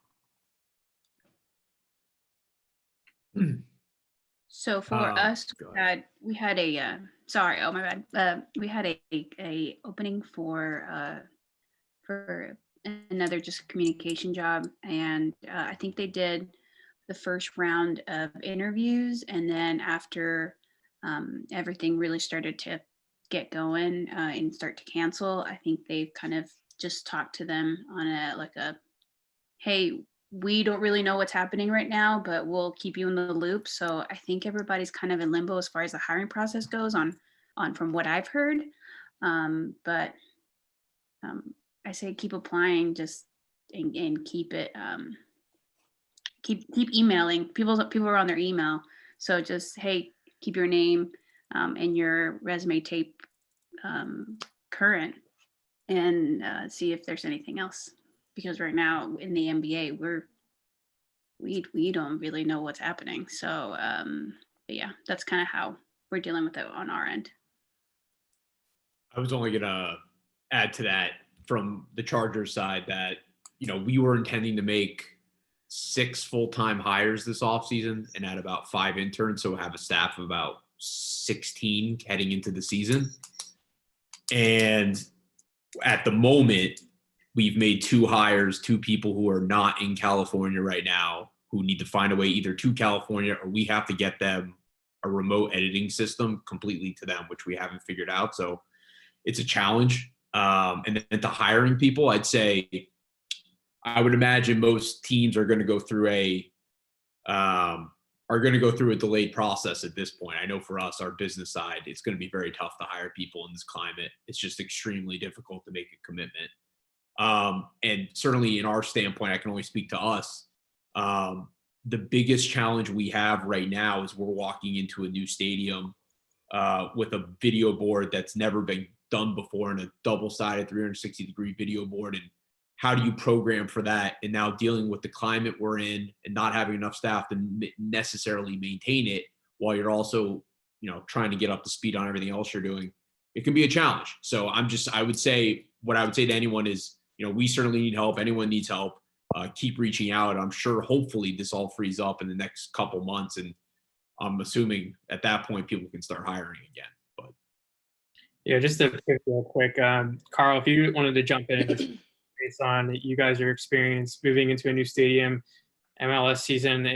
So for us, we had a sorry, oh my bad. We had a opening for another just communication job, and I think they did the first round of interviews, and then after everything really started to get going and start to cancel, I think they've kind of just talked to them on a hey, we don't really know what's happening right now, but we'll keep you in the loop. So I think everybody's kind of in limbo as far as the hiring process goes on from what I've heard. But I say keep applying, just and keep it keep emailing. People are on their email. So just, hey, keep your name and your resume tape current and see if there's anything else. Because right now in the NBA, we don't really know what's happening. So, but yeah, that's kind of how we're dealing with it on our end. I was only gonna add to that from the Chargers side that, we were intending to make 6 full-time hires this offseason and add about 5 interns. So we'll have a staff of about 16 heading into the season. And at the moment, we've made 2 hires, 2 people who are not in California right now, who need to find a way either to California or we have to get them a remote editing system completely to them, which we haven't figured out. So it's a challenge. And then to hiring people, I'd say, I would imagine most teams are going to go through a delayed process at this point. I know for us, our business side, it's going to be very tough to hire people in this climate. It's just extremely difficult to make a commitment. And certainly in our standpoint, I can only speak to us. The biggest challenge we have right now is we're walking into a new stadium with a video board that's never been done before, and a double-sided 360-degree video board. And how do you program for that? And now dealing with the climate we're in and not having enough staff to necessarily maintain it while you're also, trying to get up to speed on everything else you're doing. it can be a challenge. So I would say to anyone is, we certainly need help. Anyone needs help. Keep reaching out. I'm sure hopefully this all frees up in the next couple months. And I'm assuming at that point, people can start hiring again. But yeah, just to pick real quick, Carl, if you wanted to jump in just based on you guys' are experience moving into a new stadium, MLS season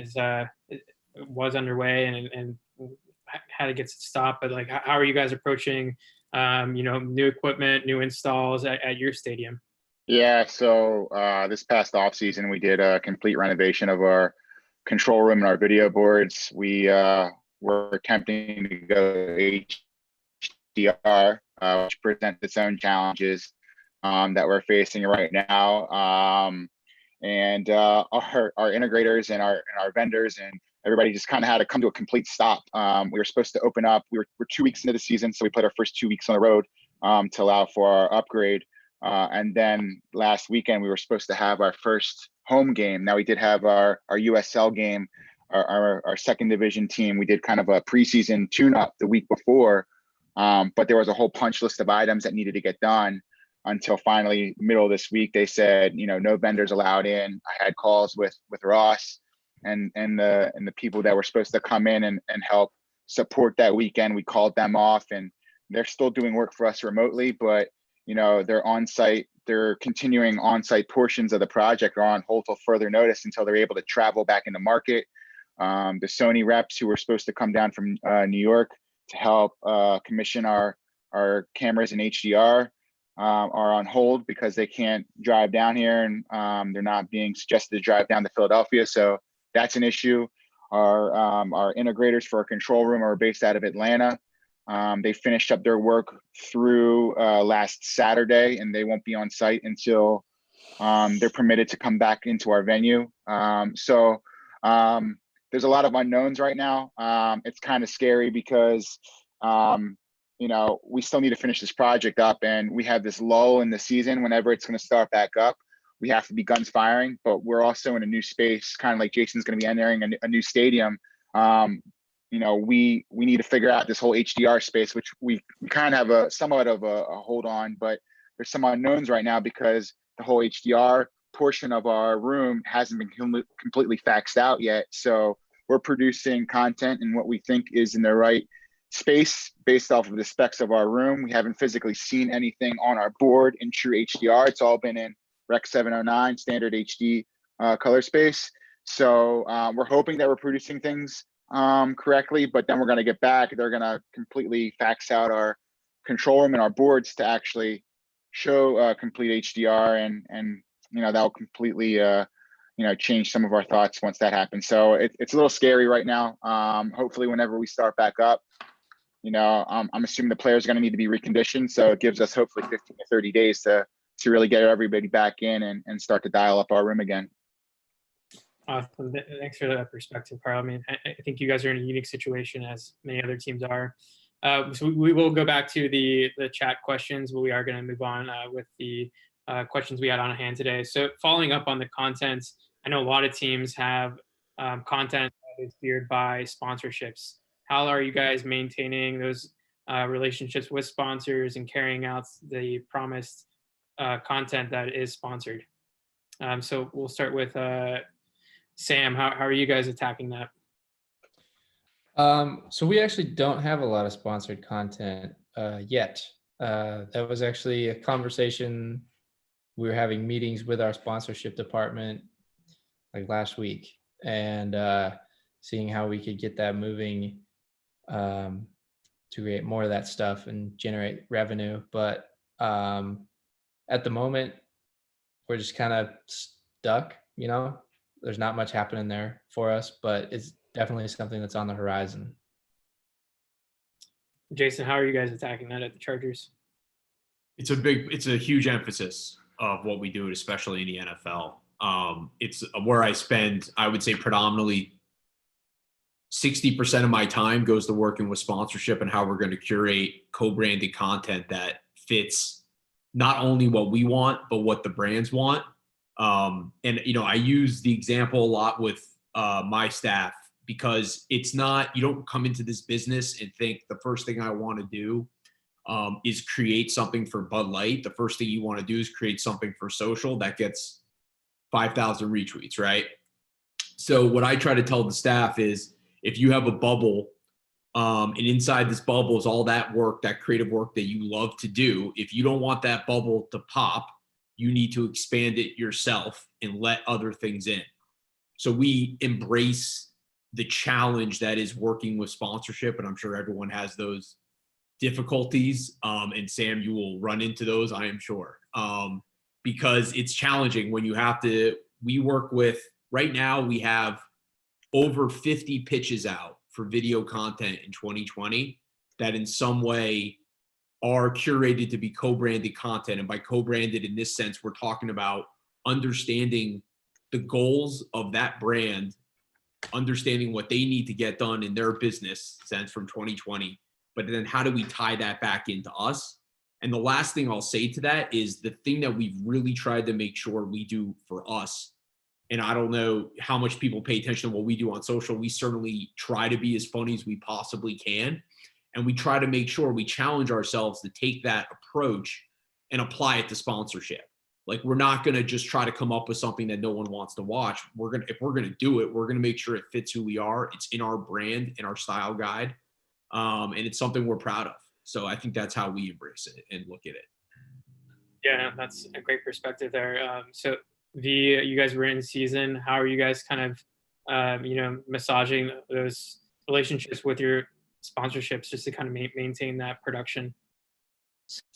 was underway and had to get stopped. But like, how are you guys approaching, new equipment, new installs at your stadium? Yeah, so this past off season, we did a complete renovation of our control room and our video boards. We were attempting to go HDR, which presents its own challenges that we're facing right now. And our integrators and our vendors and everybody just kind of had to come to a complete stop. We were supposed to open up. We're 2 weeks into the season, so we played our first 2 weeks on the road to allow for our upgrade. And then last weekend, we were supposed to have our first home game. Now we did have our USL game, our second division team. We did kind of a preseason tune-up the week before, but there was a whole punch list of items that needed to get done until finally middle of this week, they said, no vendors allowed in. I had calls with Ross and the people that were supposed to come in and help support that weekend. We called them off, and they're still doing work for us remotely, but they're on site. They're continuing on-site portions of the project are on hold till further notice until they're able to travel back in the market. The Sony reps who were supposed to come down from New York to help commission our cameras in HDR are on hold because they can't drive down here, and they're not being suggested to drive down to Philadelphia. So that's an issue. Our integrators for our control room are based out of Atlanta. They finished up their work through last Saturday, and they won't be on site until they're permitted to come back into our venue. So there's a lot of unknowns right now. It's kind of scary because we still need to finish this project up, and we have this lull in the season. Whenever it's going to start back up, we have to be guns firing, but we're also in a new space, kind of like Jason's going to be entering a new stadium. We need to figure out this whole HDR space, which we kind of have somewhat of a hold on, but there's some unknowns right now because the whole HDR portion of our room hasn't been completely faxed out yet. So we're producing content in what we think is in the right space based off of the specs of our room. We haven't physically seen anything on our board in true HDR. It's all been in Rec 709 standard HD color space. So we're hoping that we're producing things correctly, but then we're going to get back. They're going to completely fax out our control room and our boards to actually show complete HDR, and that'll completely change some of our thoughts once that happens. So it's a little scary right now. Hopefully whenever we start back up, I'm assuming the players are going to need to be reconditioned, so it gives us hopefully 15 to 30 days to really get everybody back in and start to dial up our room again. Awesome. Thanks for that perspective, Carl. I mean, I think you guys are in a unique situation as many other teams are. So we will go back to the chat questions, but we are going to move on with the questions we had on hand today. So following up on the content, I know a lot of teams have content that is steered by sponsorships. How are you guys maintaining those relationships with sponsors and carrying out the promised content that is sponsored? So we'll start with Sam. How are you guys attacking that? So we actually don't have a lot of sponsored content yet. That was actually a conversation. We were having meetings with our sponsorship department like last week, and seeing how we could get that moving to create more of that stuff and generate revenue. But at the moment, we're just kind of stuck, There's not much happening there for us, but it's definitely something that's on the horizon. Jason, how are you guys attacking that at the Chargers? It's a huge emphasis of what we do, especially in the NFL. It's where I spend, I would say, predominantly 60% of my time goes to working with sponsorship and how we're going to curate co-branded content that fits not only what we want, but what the brands want. I use the example a lot with my staff, because it's not, you don't come into this business and think the first thing I want to do is create something for Bud Light. The first thing you want to do is create something for social that gets 5,000 retweets, right? So what I try to tell the staff is, if you have a bubble, and inside this bubble is all that work, that creative work that you love to do, if you don't want that bubble to pop, you need to expand it yourself and let other things in. So we embrace the challenge that is working with sponsorship, and I'm sure everyone has those difficulties. And Sam, you will run into those, I am sure, because it's challenging when you have to. We work with, right now we have over 50 pitches out for video content in 2020 that in some way are curated to be co-branded content. And by co-branded in this sense, we're talking about understanding the goals of that brand, understanding what they need to get done in their business sense from 2020, but then how do we tie that back into us? And the last thing I'll say to that is the thing that we've really tried to make sure we do for us, and I don't know how much people pay attention to what we do on social. We certainly try to be as funny as we possibly can. And we try to make sure we challenge ourselves to take that approach and apply it to sponsorship. Like, we're not going to just try to come up with something that no one wants to watch. If we're going to do it, we're going to make sure it fits who we are. It's in our brand, in our style guide. And it's something we're proud of. So I think that's how we embrace it and look at it. Yeah, that's a great perspective there. So V, you guys were in season. How are you guys kind of, massaging those relationships with your sponsorships just to kind of maintain that production?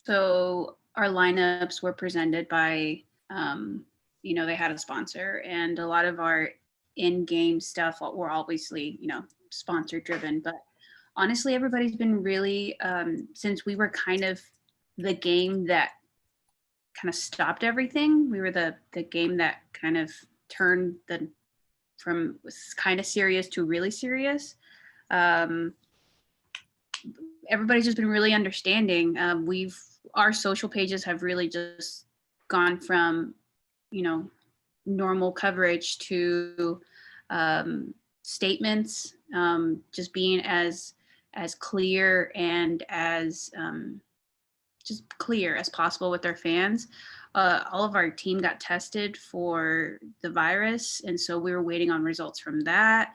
So our lineups were presented by, they had a sponsor, and a lot of our in-game stuff were obviously, sponsor driven. But honestly, everybody's been really, since we were kind of the game that kind of stopped everything. We were the game that kind of turned from was kind of serious to really serious. Everybody's just been really understanding. Our social pages have really just gone from, normal coverage to statements, just being as clear and as just clear as possible with their fans. All of our team got tested for the virus, and so we were waiting on results from that.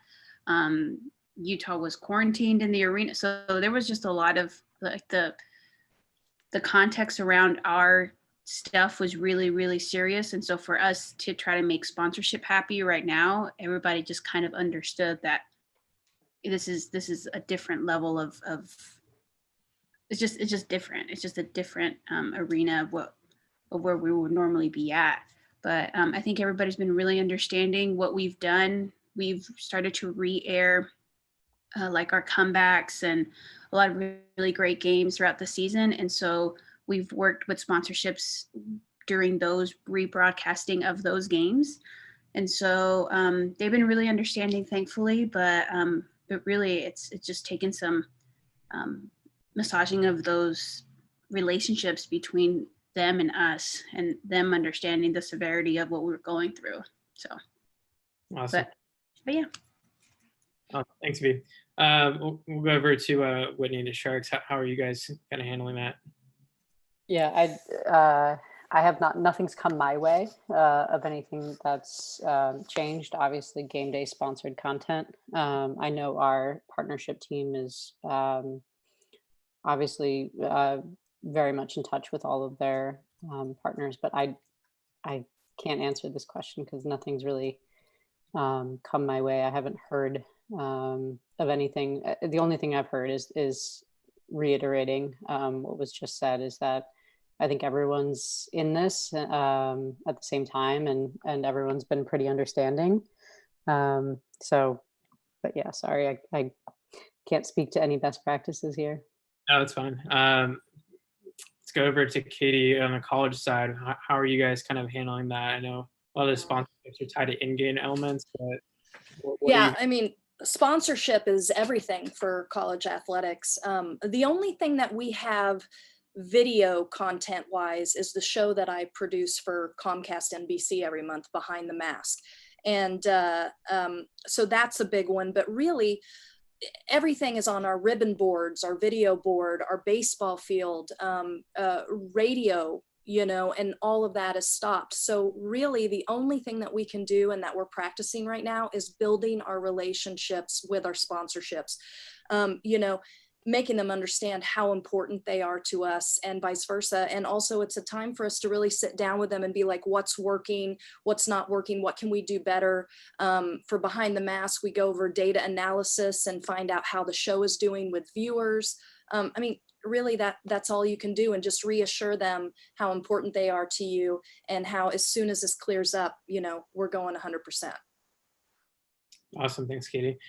Utah was quarantined in the arena, so there was just a lot of like the context around our stuff was really, really serious. And so for us to try to make sponsorship happy right now, everybody just kind of understood that this is a different level of it's just different. It's just a different arena of where we would normally be at. But I think everybody's been really understanding what we've done. We've started to re-air like our comebacks and a lot of really great games throughout the season. And so we've worked with sponsorships during those rebroadcasting of those games. And so they've been really understanding, thankfully, but really it's just taken some massaging of those relationships between them and us, and them understanding the severity of what we're going through. So awesome. But yeah. Oh, thanks, V. We'll go over to Whitney and the Sharks. How are you guys kind of handling that? Yeah, I have nothing's come my way of anything that's changed. Obviously, game day sponsored content. I know our partnership team is obviously very much in touch with all of their partners, but I can't answer this question because nothing's really come my way. I haven't heard of anything. The only thing I've heard is reiterating what was just said, is that I think everyone's in this at the same time, and everyone's been pretty understanding. So, but yeah, sorry, I can't speak to any best practices here. No, it's fine. Let's go over to Katie on the college side. How are you guys kind of handling that? I know a lot of the sponsorships are tied to in-game elements, but yeah, I mean, sponsorship is everything for college athletics. The only thing that we have video content wise is the show that I produce for Comcast NBC every month, Behind the Mask. And so that's a big one, but really everything is on our ribbon boards, our video board, our baseball field, radio, you know, and all of that is stopped. So really the only thing that we can do and that we're practicing right now is building our relationships with our sponsorships, you know, making them understand how important they are to us and vice versa. And also it's a time for us to really sit down with them and be like, what's working, what's not working, what can we do better? For Behind the Mask, we go over data analysis and find out how the show is doing with viewers. I mean, really that's all you can do, and just reassure them how important they are to you and how as soon as this clears up, you know, we're going 100%. Awesome. Thanks, Katie.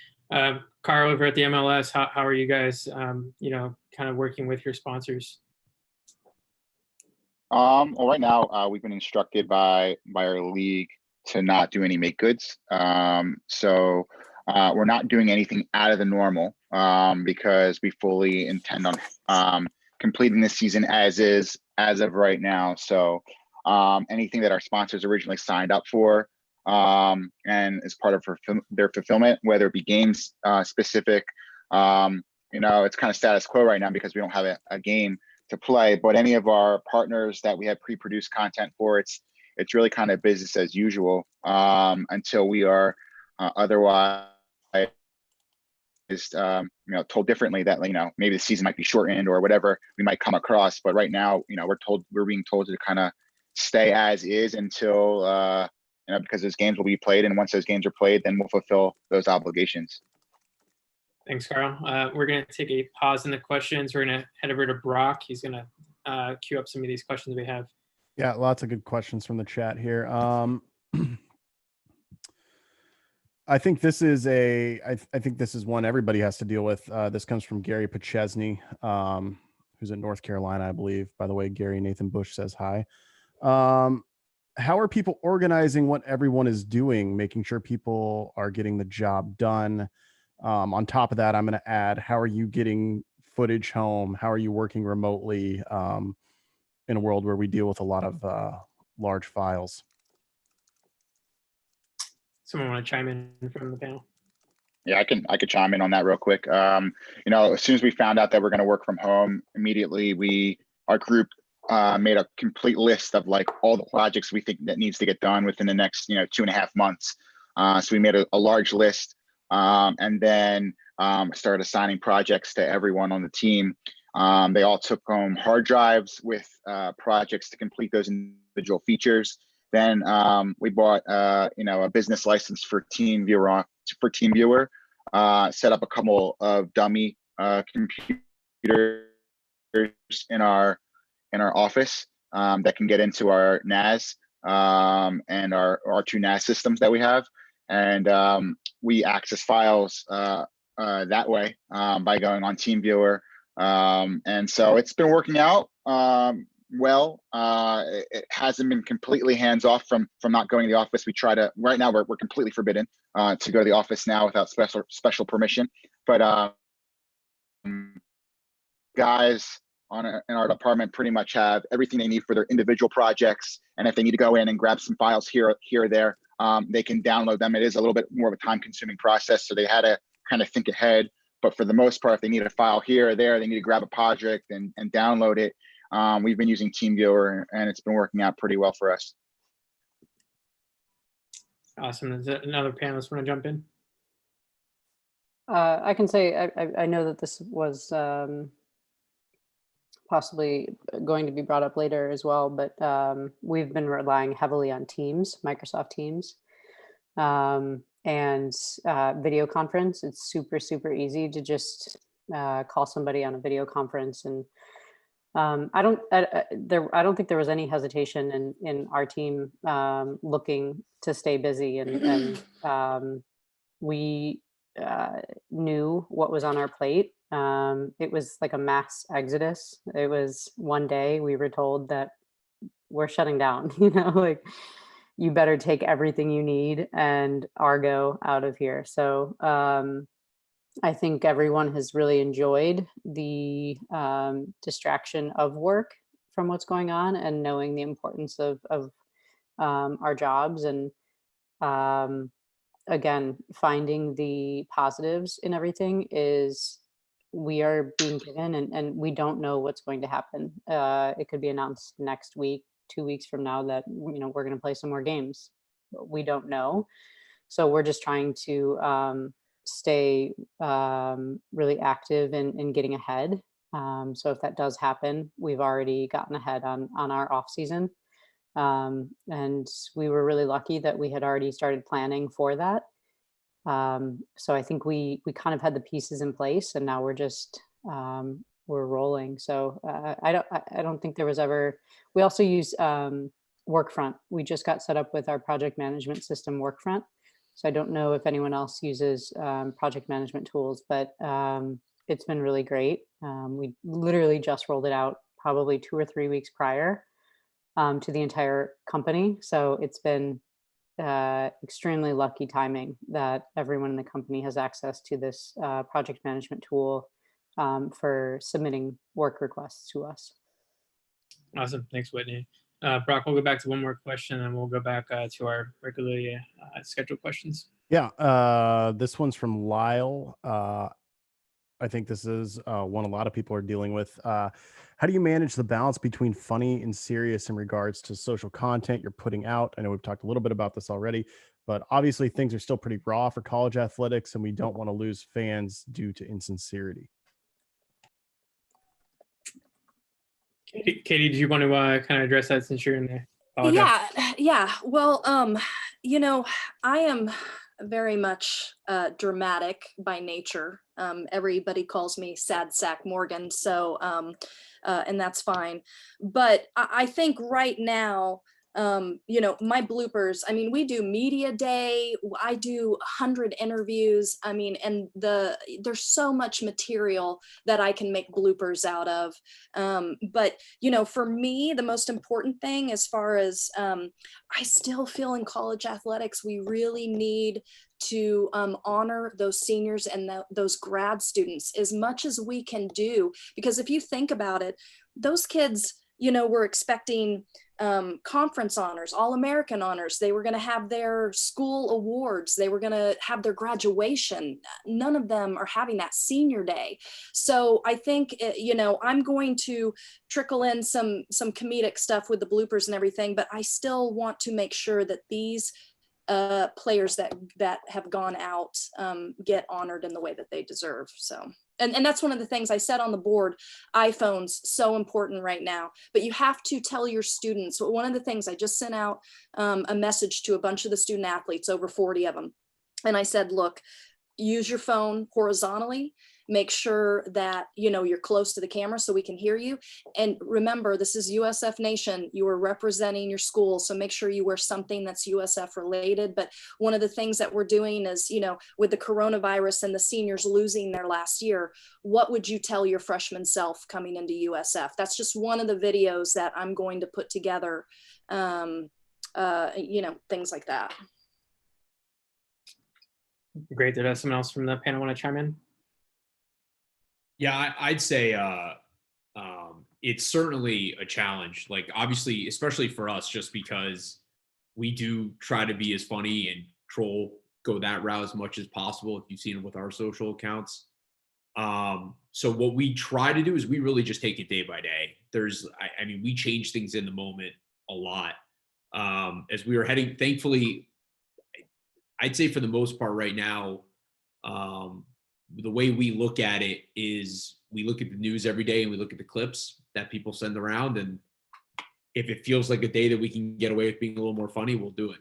Carl, over at the MLS, how are you guys, you know, kind of working with your sponsors? Well, right now, we've been instructed by our league to not do any make goods. So we're not doing anything out of the normal because we fully intend on completing this season as is, as of right now. So anything that our sponsors originally signed up for and as part of their fulfillment, whether it be games specific, you know, it's kind of status quo right now because we don't have a game to play, but any of our partners that we have pre-produced content for, it's really kind of business as usual until we are otherwise you know, told differently that, you know, maybe the season might be shortened or whatever we might come across. But right now, you know, we're being told to kind of stay as is until you know, because those games will be played, and once those games are played, then we'll fulfill those obligations. Thanks, Carl. We're going to take a pause in the questions. We're going to head over to Brock. He's going to queue up some of these questions we have. Yeah, lots of good questions from the chat here. I think this is I think this is one everybody has to deal with. This comes from Gary Pachesney, who's in North Carolina, I believe. By the way, Gary, Nathan Bush says hi. How are people organizing what everyone is doing, making sure people are getting the job done? On top of that, I'm going to add, how are you getting footage home? How are you working remotely in a world where we deal with a lot of large files? Someone want to chime in from the panel? Yeah, I could chime in on that real quick. You know, as soon as we found out that we're going to work from home, immediately our group made a complete list of like all the projects we think that needs to get done within the next, you know, 2.5 months. So we made a large list and then started assigning projects to everyone on the team. They all took home hard drives with projects to complete those individual features. Then we bought, you know, a business license for TeamViewer, set up a couple of dummy computers in our office that can get into our NAS and our two NAS systems that we have. And we access files that way by going on TeamViewer. And so it's been working out well. It hasn't been completely hands off from not going to the office. We try to, right now we're completely forbidden to go to the office now without special permission. But guys in our department pretty much have everything they need for their individual projects. And if they need to go in and grab some files here or there, they can download them. It is a little bit more of a time-consuming process, so they had to kind of think ahead. But for the most part, if they need a file here or there, they need to grab a project and download it. We've been using TeamViewer, and it's been working out pretty well for us. Awesome. Is that another panelist want to jump in? I can say I know that this was possibly going to be brought up later as well, but we've been relying heavily on Teams, Microsoft Teams, and video conference. It's super easy to just call somebody on a video conference, and I don't think there was any hesitation in our team looking to stay busy, and we knew what was on our plate. It was like a mass exodus. It was one day we were told that we're shutting down, you know, like you better take everything you need and Argo out of here. So I think everyone has really enjoyed the distraction of work from what's going on and knowing the importance of our jobs. And again, finding the positives in everything is we are being given, and we don't know what's going to happen. It could be announced next week, 2 weeks from now, that we're going to play some more games. We don't know, so we're just trying to stay really active in getting ahead. So if that does happen, we've already gotten ahead on our off season, and we were really lucky that we had already started planning for that. So I think we kind of had the pieces in place, and now we're just we're rolling. So I don't think there was ever. We also use Workfront. We just got set up with our project management system, Workfront. So I don't know if anyone else uses project management tools, but it's been really great. We literally just rolled it out probably 2 or 3 weeks prior to the entire company. So it's been extremely lucky timing that everyone in the company has access to this project management tool for submitting work requests to us. Awesome. Thanks, Whitney. Brock, we'll go back to one more question and we'll go back to our regularly scheduled questions. Yeah, this one's from Lyle. I think this is one a lot of people are dealing with. How do you manage the balance between funny and serious in regards to social content you're putting out? I know we've talked a little bit about this already, but obviously things are still pretty raw for college athletics, and we don't want to lose fans due to insincerity. Katie, do you want to kind of address that since you're in there? Yeah. Well, I am very much dramatic by nature. Everybody calls me Sad Sack Morgan, so and that's fine. But I think right now, my bloopers, I mean, we do media day, I do 100 interviews. I mean, and there's so much material that I can make bloopers out of. But, for me, the most important thing as far as I still feel in college athletics, we really need to honor those seniors and those grad students as much as we can do. Because if you think about it, those kids, were expecting conference honors, All-American honors. They were going to have their school awards. They were going to have their graduation. None of them are having that senior day. So I think, I'm going to trickle in some comedic stuff with the bloopers and everything, but I still want to make sure that these players that have gone out get honored in the way that they deserve. So, and that's one of the things I said on the board. iPhones, so important right now, but you have to tell your students. One of the things I just sent out a message to a bunch of the student athletes, over 40 of them. And I said, look, use your phone horizontally. Make sure that, you're close to the camera so we can hear you. And remember, this is USF Nation. You are representing your school. So make sure you wear something that's USF related. But one of the things that we're doing is, with the coronavirus and the seniors losing their last year, what would you tell your freshman self coming into USF? That's just one of the videos that I'm going to put together, things like that. Great. Did someone else from the panel want to chime in? Yeah, I'd say it's certainly a challenge. Like, obviously, especially for us, just because we do try to be as funny and go that route as much as possible. If you've seen it with our social accounts. So what we try to do is we really just take it day by day. We change things in the moment a lot. As we were heading, thankfully, I'd say for the most part right now, the way we look at it is we look at the news every day and we look at the clips that people send around. And if it feels like a day that we can get away with being a little more funny, we'll do it.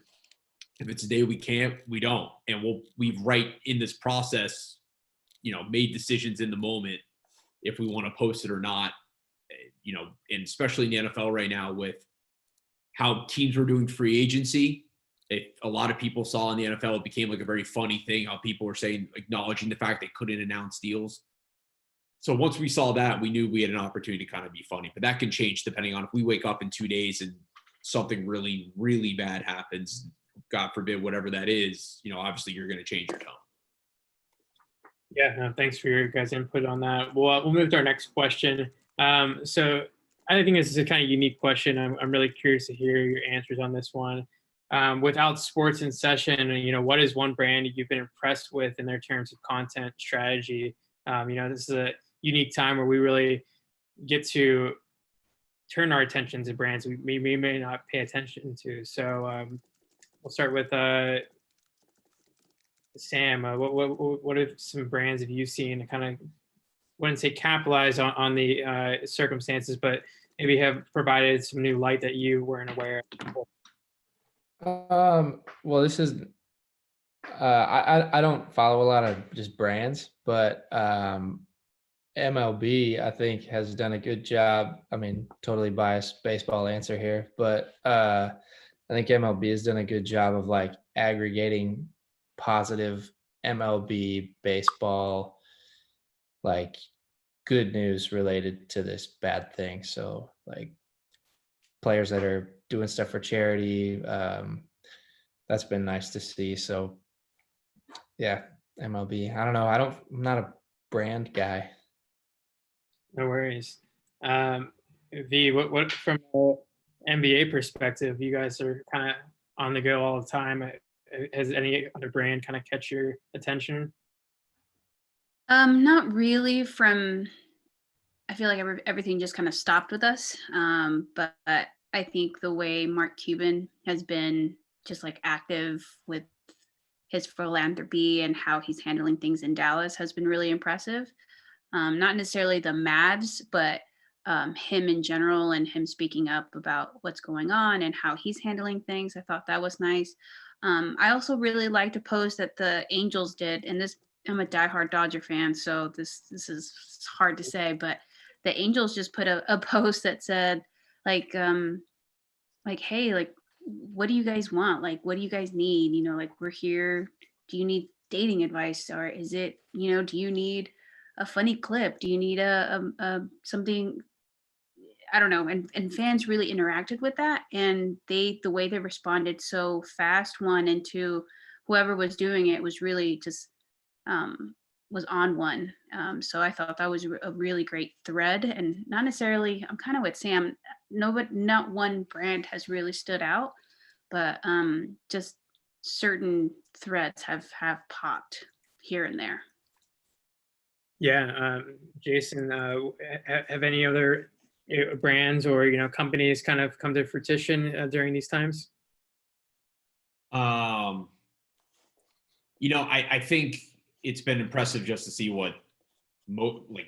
If it's a day we can't, we don't. And we've right in this process, made decisions in the moment if we want to post it or not, and especially in the NFL right now with how teams were doing free agency. A lot of people saw in the NFL, it became like a very funny thing, how people were acknowledging the fact they couldn't announce deals. So once we saw that, we knew we had an opportunity to kind of be funny, but that can change depending on if we wake up in 2 days and something really, really bad happens, God forbid, whatever that is, obviously you're going to change your tone. Yeah, no, thanks for your guys' input on that. We'll move to our next question. So I think this is a kind of unique question. I'm really curious to hear your answers on this one. without sports in session, what is one brand you've been impressed with in their terms of content strategy? This is a unique time where we really get to turn our attention to brands we may not pay attention to. So we'll start with Sam. What are some brands have you seen to kind of, wouldn't say capitalize on the circumstances, but maybe have provided some new light that you weren't aware of? Well, this is I don't follow a lot of just brands, but MLB I think has done a good job. I mean, totally biased baseball answer here, but I think MLB has done a good job of like aggregating positive MLB baseball, like good news related to this bad thing. So like players that are doing stuff for charity, that's been nice to see. So yeah, MLB. I don't know. I'm not a brand guy. No worries. V, what from an NBA perspective, you guys are kind of on the go all the time. Has any other brand kind of catch your attention? Not really. I feel like everything just kind of stopped with us. But I think the way Mark Cuban has been just like active with his philanthropy and how he's handling things in Dallas has been really impressive. Not necessarily the Mavs, but him in general and him speaking up about what's going on and how he's handling things. I thought that was nice. I also really liked a post that the Angels did, and I'm a diehard Dodger fan, so this is hard to say, but the Angels just put a post that said like, hey, like, what do you guys want? Like, what do you guys need? Like, we're here. Do you need dating advice, or is it, do you need a funny clip? Do you need a something? I don't know. And fans really interacted with that, and the way they responded so fast, one, and two, whoever was doing it was really just was on one. So I thought that was a really great thread, and not necessarily, I'm kind of with Sam. Not one brand has really stood out, but just certain threads have popped here and there. Yeah, Jason, have any other brands or companies kind of come to fruition during these times? I think it's been impressive just to see what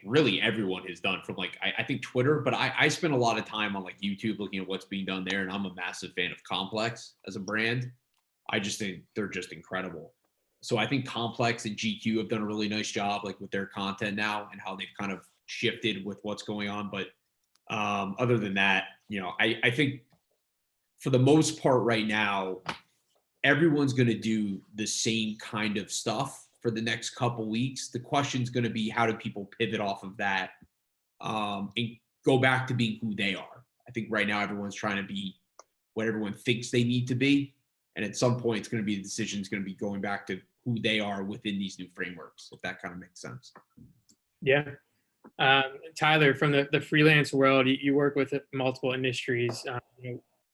really everyone has done from I think Twitter, but I spend a lot of time on YouTube looking at what's being done there, and I'm a massive fan of Complex as a brand. I just think they're just incredible. So I think Complex and GQ have done a really nice job with their content now and how they've kind of shifted with what's going on. But other than that, I think for the most part right now, everyone's going to do the same kind of stuff for the next couple weeks. The question's going to be, how do people pivot off of that and go back to being who they are? I think right now everyone's trying to be what everyone thinks they need to be. And at some point, the decision's going to be going back to who they are within these new frameworks, if that kind of makes sense. Yeah. Tyler, from the freelance world, you work with multiple industries.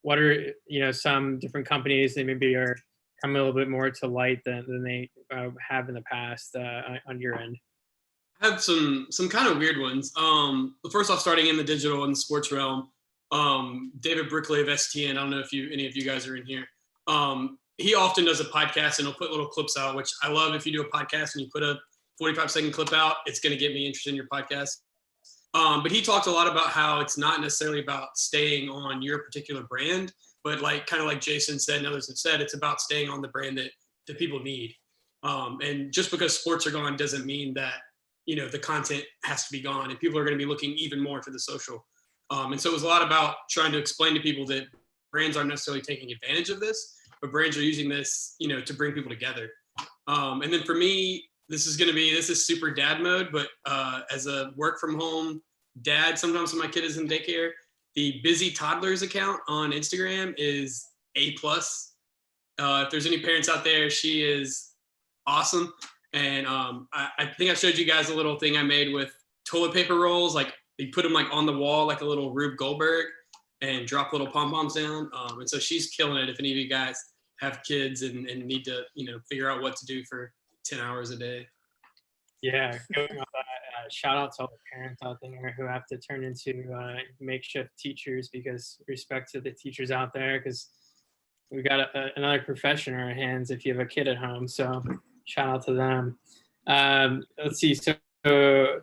What are, some different companies that maybe are coming a little bit more to light than they have in the past on your end? I have some kind of weird ones. First off, starting in the digital and sports realm, David Brickley of STN. I don't know if any of you guys are in here. He often does a podcast and he'll put little clips out, which I love. If you do a podcast and you put a 45-second clip out, it's going to get me interested in your podcast. But he talked a lot about how it's not necessarily about staying on your particular brand, but kind of like Jason said and others have said, it's about staying on the brand that people need. And just because sports are gone doesn't mean that, the content has to be gone, and people are going to be looking even more for the social. And so it was a lot about trying to explain to people that brands aren't necessarily taking advantage of this, but brands are using this, to bring people together. And then for me, this is super dad mode, but as a work from home dad, sometimes when my kid is in daycare, the Busy Toddlers account on Instagram is A+. If there's any parents out there, she is awesome. And I think I showed you guys a little thing I made with toilet paper rolls. You put them on the wall, like a little Rube Goldberg, and drop little pom-poms down. And so she's killing it. If any of you guys have kids and need to, figure out what to do for 10 hours a day. Yeah, going on that, shout out to all the parents out there who have to turn into makeshift teachers, because respect to the teachers out there, because we got another profession in our hands if you have a kid at home. So shout out to them. Let's see. So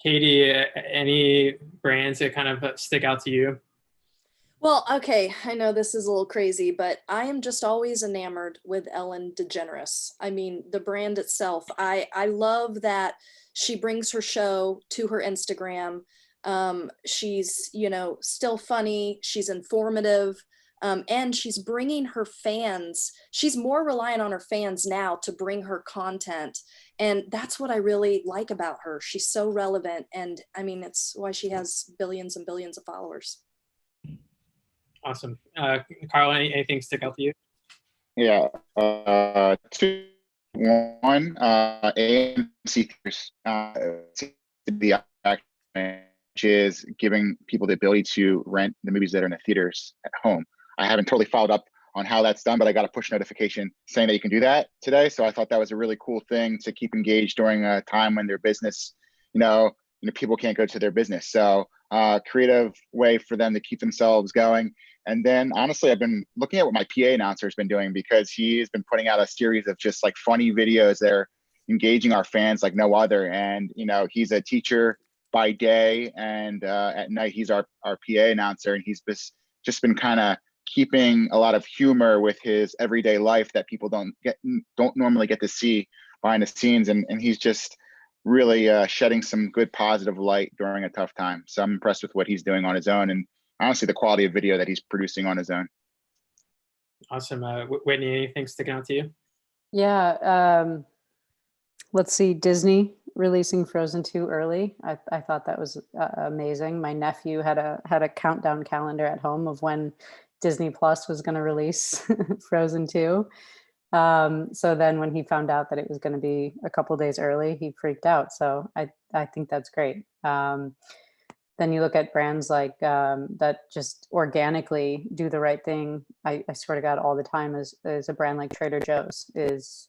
Katie, any brands that kind of stick out to you? Well, okay, I know this is a little crazy, but I am just always enamored with Ellen DeGeneres. I mean, the brand itself, I love that she brings her show to her Instagram. She's, still funny, she's informative, and she's bringing her fans, she's more reliant on her fans now to bring her content. And that's what I really like about her. She's so relevant. And I mean, it's why she has billions and billions of followers. Awesome. Carl, anything stick out to you? Yeah. Two, one, AMC the which is giving people the ability to rent the movies that are in the theaters at home. I haven't totally followed up on how that's done, but I got a push notification saying that you can do that today. So I thought that was a really cool thing to keep engaged during a time when their business, people can't go to their business. So creative way for them to keep themselves going. And then honestly, I've been looking at what my PA announcer has been doing, because he's been putting out a series of just like funny videos that are engaging our fans like no other. And, he's a teacher by day, and at night he's our PA announcer. And he's just been kind of keeping a lot of humor with his everyday life that people don't normally get to see behind the scenes. And he's just really shedding some good positive light during a tough time. So I'm impressed with what he's doing on his own, and honestly the quality of video that he's producing on his own. Awesome. Whitney, anything sticking out to you? Yeah. Let's see, Disney releasing Frozen 2 early. I thought that was amazing. My nephew had a countdown calendar at home of when Disney Plus was going to release Frozen 2. So then when he found out that it was going to be a couple days early, he freaked out. So I think that's great. Then you look at brands like that just organically do the right thing. I swear to God, all the time is a brand like Trader Joe's is,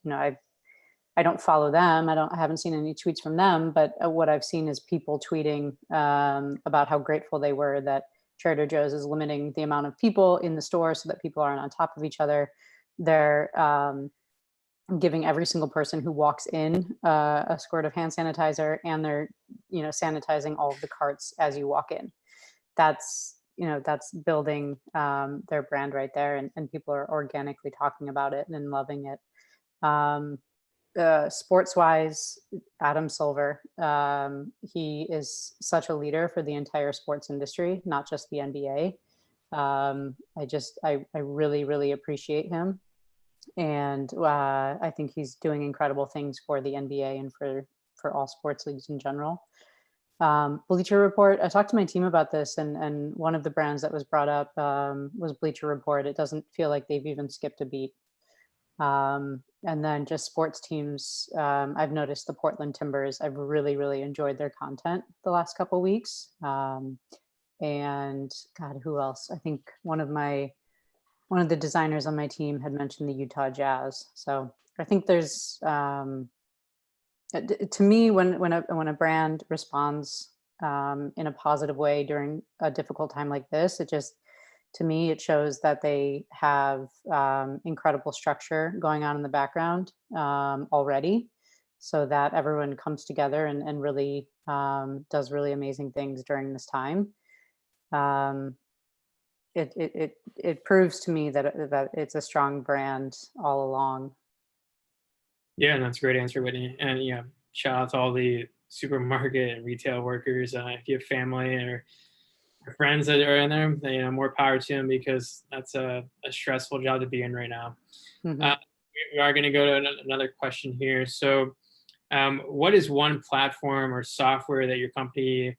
I don't follow them. I haven't seen any tweets from them, but what I've seen is people tweeting about how grateful they were that Trader Joe's is limiting the amount of people in the store so that people aren't on top of each other. They're giving every single person who walks in a squirt of hand sanitizer, and they're, sanitizing all of the carts as you walk in. That's building their brand right there, and people are organically talking about it and loving it. Sports wise, Adam Silver, he is such a leader for the entire sports industry, not just the NBA. I really, really appreciate him. And I think he's doing incredible things for the NBA and for all sports leagues in general. Bleacher Report, I talked to my team about this, and one of the brands that was brought up was Bleacher Report. It doesn't feel like they've even skipped a beat. And then just sports teams, I've noticed the Portland Timbers. I've really, really enjoyed their content the last couple of weeks. And God, who else? I think one of the designers on my team had mentioned the Utah Jazz. So I think there's, to me, when a brand responds in a positive way during a difficult time like this, to me, it shows that they have incredible structure going on in the background already, so that everyone comes together and really does really amazing things during this time. It proves to me that it's a strong brand all along. Yeah, and that's a great answer, Whitney. And shout out to all the supermarket and retail workers. If you have family or friends that are in there, more power to them, because that's a stressful job to be in right now. Mm-hmm. We are going to go to another question here. So what is one platform or software that your company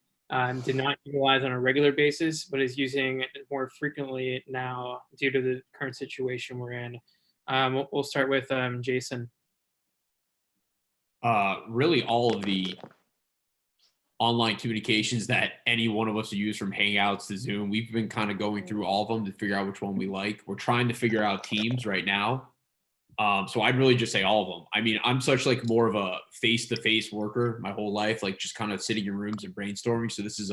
did not utilize on a regular basis, but is using more frequently now due to the current situation we're in? We'll start with Jason. Really all of the online communications that any one of us use, from Hangouts to Zoom. We've been kind of going through all of them to figure out which one we like. We're trying to figure out Teams right now. So I'd really just say all of them. I mean, I'm such like more of a face-to-face worker my whole life, like just kind of sitting in rooms and brainstorming. So this is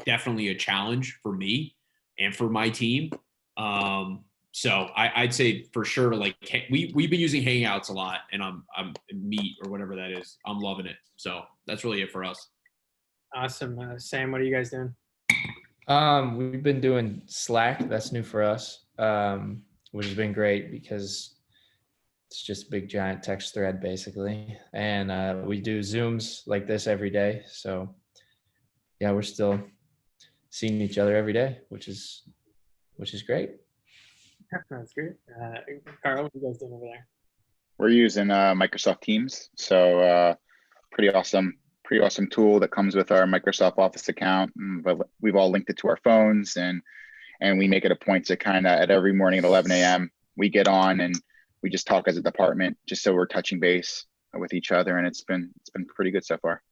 definitely a challenge for me and for my team. So I'd say for sure, like we've been using Hangouts a lot, and I'm Meet or whatever that is. I'm loving it. So that's really it for us. Awesome. Sam, what are you guys doing? We've been doing Slack. That's new for us, which has been great because it's just a big giant text thread basically. And we do Zooms like this every day. So yeah, we're still seeing each other every day, which is great. That's great. Carl, what are you guys doing over there? We're using Microsoft Teams. So pretty awesome tool that comes with our Microsoft Office account. But we've all linked it to our phones, and we make it a point to kind of at every morning at 11 a.m. we get on and we just talk as a department, just so we're touching base with each other, and it's been pretty good so far.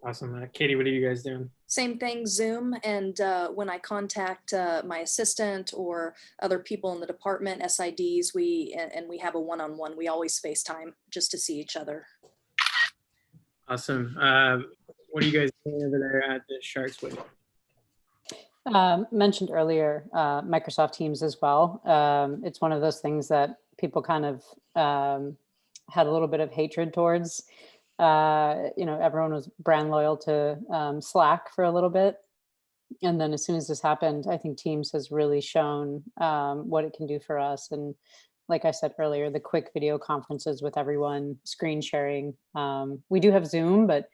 Awesome. Katie, what are you guys doing? Same thing, Zoom. And when I contact my assistant or other people in the department, SIDs, we have a one-on-one. We always FaceTime just to see each other. Awesome. What are you guys doing over there at the Sharks Way? Mentioned earlier, Microsoft Teams as well. It's one of those things that people kind of had a little bit of hatred towards. Everyone was brand loyal to Slack for a little bit. And then as soon as this happened, I think Teams has really shown what it can do for us. And like I said earlier, the quick video conferences with everyone, screen sharing. We do have Zoom, but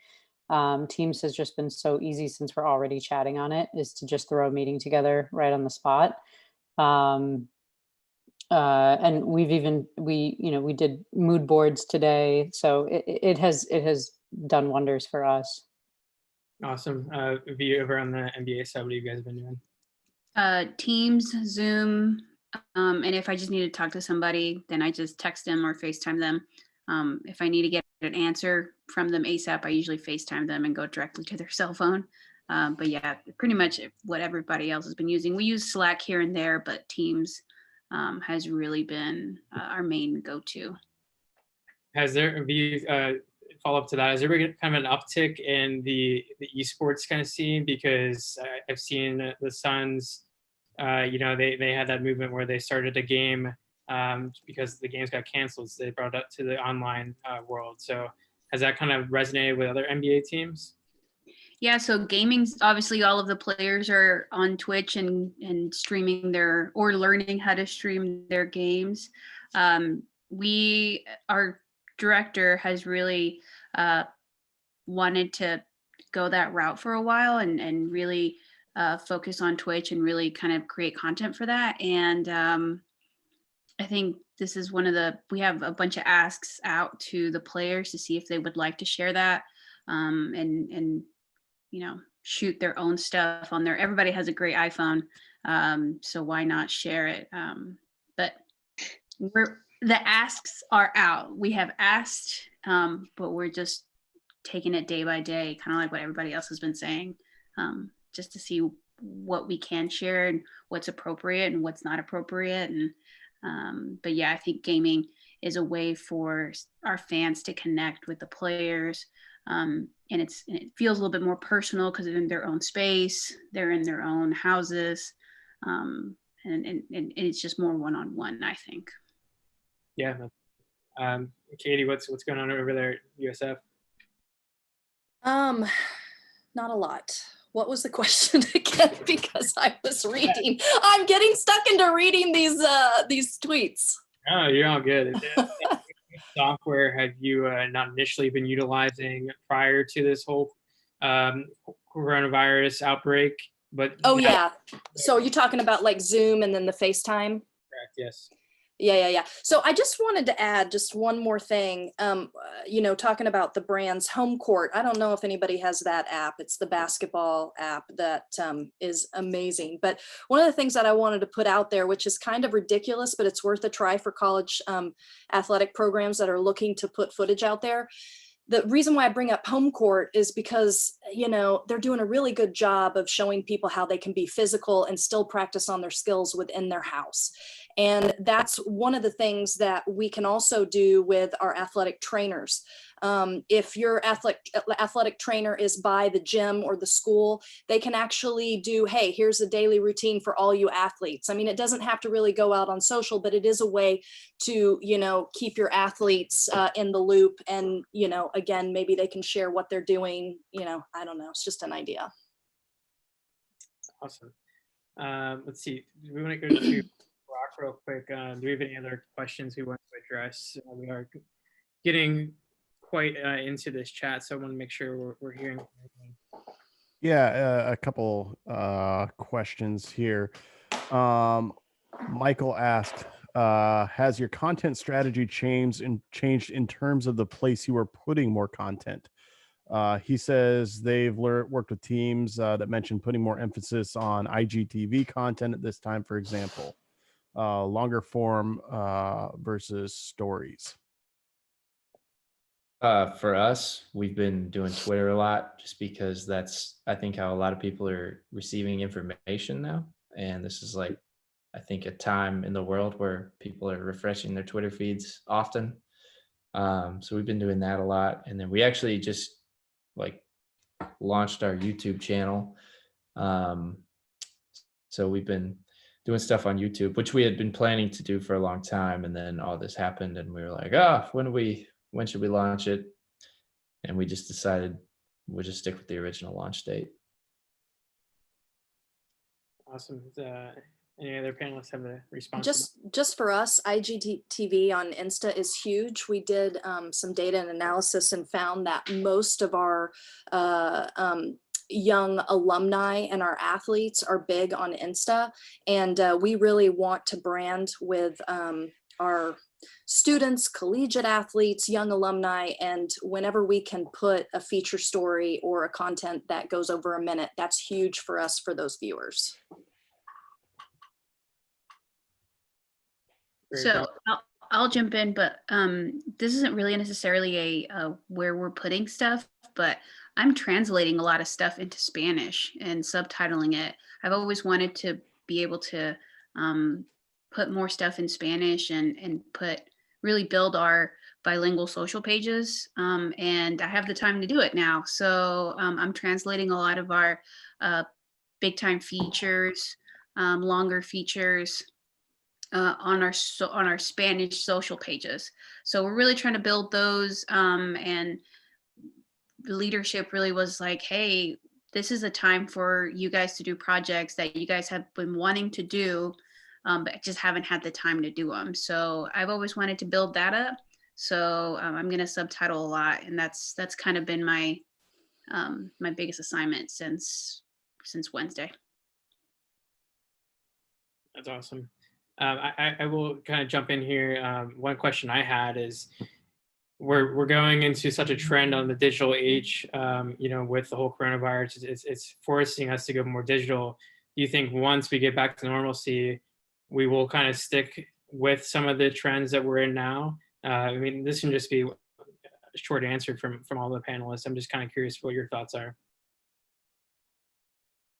Teams has just been so easy since we're already chatting on it, is to just throw a meeting together right on the spot. And we did mood boards today. So it has done wonders for us. Awesome. Via over on the NBA side, what have you guys been doing? Teams, Zoom, and if I just need to talk to somebody, then I just text them or FaceTime them. If I need to get an answer from them ASAP, I usually FaceTime them and go directly to their cell phone. But yeah, pretty much what everybody else has been using. We use Slack here and there, but Teams has really been our main go-to. Has there follow up to that? Has there been kind of an uptick in the esports kind of scene? Because I've seen the Suns, they had that movement where they started a game because the games got canceled. So they brought it up to the online world. So has that kind of resonated with other NBA teams? Yeah, so gaming's obviously all of the players are on Twitch and streaming or learning how to stream their games. Our director has really wanted to go that route for a while and really focus on Twitch and really kind of create content for that. And I think this is we have a bunch of asks out to the players to see if they would like to share that and shoot their own stuff on there. Everybody has a great iPhone, so why not share it? But the asks are out. We have asked, but we're just taking it day by day, kind of like what everybody else has been saying, just to see what we can share and what's appropriate and what's not appropriate. And but yeah, I think gaming is a way for our fans to connect with the players. And it feels a little bit more personal because they're in their own space, they're in their own houses, and it's just more one-on-one, I think. Yeah. Katie, what's going on over there at USF? Not a lot. What was the question again? Because I was reading. I'm getting stuck into reading these tweets. Oh, you're all good. Software have you not initially been utilizing prior to this whole coronavirus outbreak? But yeah. So you're talking about like Zoom and then the FaceTime? Correct. Yes. Yeah. So I just wanted to add just one more thing. Talking about the brand's home court. I don't know if anybody has that app. It's the basketball app that is amazing. But one of the things that I wanted to put out there, which is kind of ridiculous, but it's worth a try for college athletic programs that are looking to put footage out there. the reason why I bring up home court is because, you know, they're doing a really good job of showing people how they can be physical and still practice on their skills within their house. And that's one of the things that we can also do with our athletic trainers. If your athletic trainer is by the gym or the school, they can actually do, hey, here's a daily routine for all you athletes. I mean, it doesn't have to really go out on social, but it is a way to, you know, keep your athletes in the loop. And, you know, again, maybe they can share what they're doing. You know, I don't know. It's just an idea. Awesome. Let's see. We want to go to Rock real quick. Do we have any other questions we want to address? We are getting quite into this chat, so I want to make sure we're hearing everything. Yeah, a couple questions here. Michael asked, has your content strategy changed in terms of the place you are putting more content? He says they've worked with teams that mentioned putting more emphasis on IGTV content at this time, for example, longer form versus stories. For us, we've been doing Twitter a lot just because that's, I think, how a lot of people are receiving information now. And this is like, I think, a time in the world where people are refreshing their Twitter feeds often. So we've been doing that a lot. And then we actually just like launched our YouTube channel. So we've been doing stuff on YouTube, which we had been planning to do for a long time. And then all this happened and we were like, when should we launch it? And we just decided we'll just stick with the original launch date. Awesome. Any other panelists have a response? Just for us, IGTV on Insta is huge. We did some data and analysis and found that most of our young alumni and our athletes are big on Insta. And we really want to brand with our students, collegiate athletes, young alumni, and whenever we can put a feature story or a content that goes over a minute, that's huge for us, for those viewers. So I'll jump in, but this isn't really necessarily a where we're putting stuff, but I'm translating a lot of stuff into Spanish and subtitling it. I've always wanted to be able to put more stuff in Spanish and really build our bilingual social pages. And I have the time to do it now. So I'm translating a lot of our big time features, longer features on our Spanish social pages. So we're really trying to build those. And the leadership really was like, hey, this is a time for you guys to do projects that you guys have been wanting to do, but just haven't had the time to do them. So I've always wanted to build that up. So I'm going to subtitle a lot, and that's kind of been my my biggest assignment since Wednesday. That's awesome. I will kind of jump in here. One question I had is, we're going into such a trend on the digital age, you know, with the whole coronavirus. It's forcing us to go more digital. Do you think once we get back to normalcy, we will kind of stick with some of the trends that we're in now? I mean, this can just be a short answer from all the panelists. I'm just kind of curious what your thoughts are.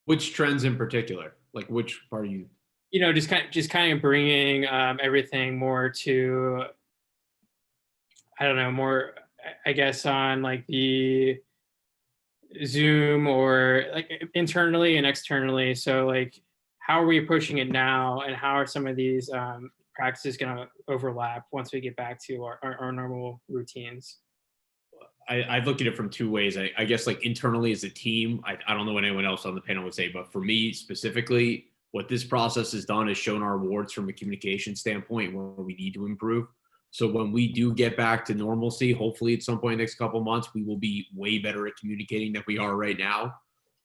Which trends in particular? Like which part are you? You know, just kind of bringing everything more to, I don't know, more, I guess, on like the Zoom or like internally and externally. So like, how are we approaching it now, and how are some of these practices going to overlap once we get back to our normal routines? I look at it from two ways. I guess like internally as a team, I don't know what anyone else on the panel would say, but for me specifically, what this process has done is shown our warts from a communication standpoint where we need to improve. So when we do get back to normalcy, hopefully at some point in the next couple of months, we will be way better at communicating than we are right now,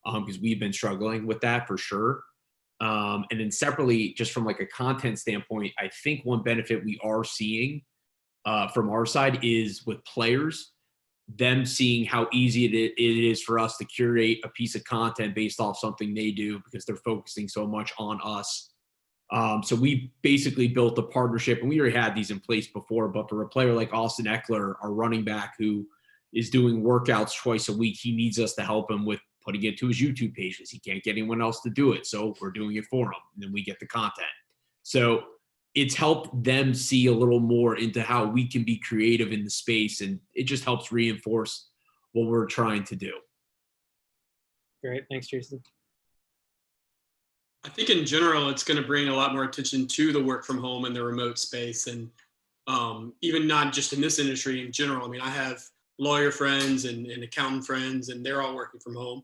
because we've been struggling with that for sure. And then separately, just from like a content standpoint, I think one benefit we are seeing from our side is with players, them seeing how easy it is for us to curate a piece of content based off something they do, because they're focusing so much on us. So we basically built a partnership, and we already had these in place before, but for a player like Austin Eckler, our running back, who is doing workouts twice a week. He needs us to help him with putting it to his YouTube page because he can't get anyone else to do it. So we're doing it for him, and then we get the content. So it's helped them see a little more into how we can be creative in the space, and it just helps reinforce what we're trying to do. Great. Thanks, Jason. I think in general, it's going to bring a lot more attention to the work from home and the remote space. And even not just in this industry in general. I mean, I have lawyer friends and accountant friends, and they're all working from home.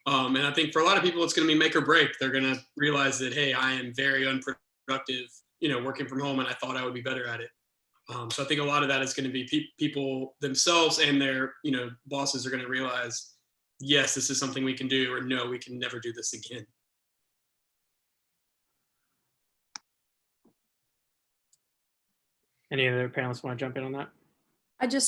And I think for a lot of people, it's going to be make or break. They're going to realize that, hey, I am very unproductive, working from home, and I thought I would be better at it. So I think a lot of that is going to be people themselves and their, bosses are going to realize, yes, this is something we can do, or no, we can never do this again. Any other panelists want to jump in on that?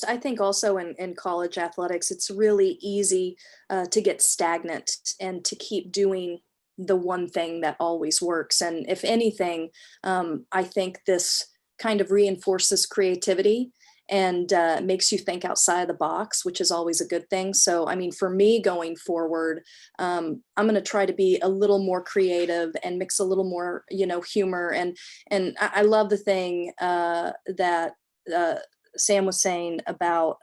I think also in college athletics, it's really easy to get stagnant and to keep doing the one thing that always works. And if anything, I think this kind of reinforces creativity and makes you think outside of the box, which is always a good thing. So, I mean, for me going forward, I'm going to try to be a little more creative and mix a little more, humor. And I love the thing that Sam was saying about,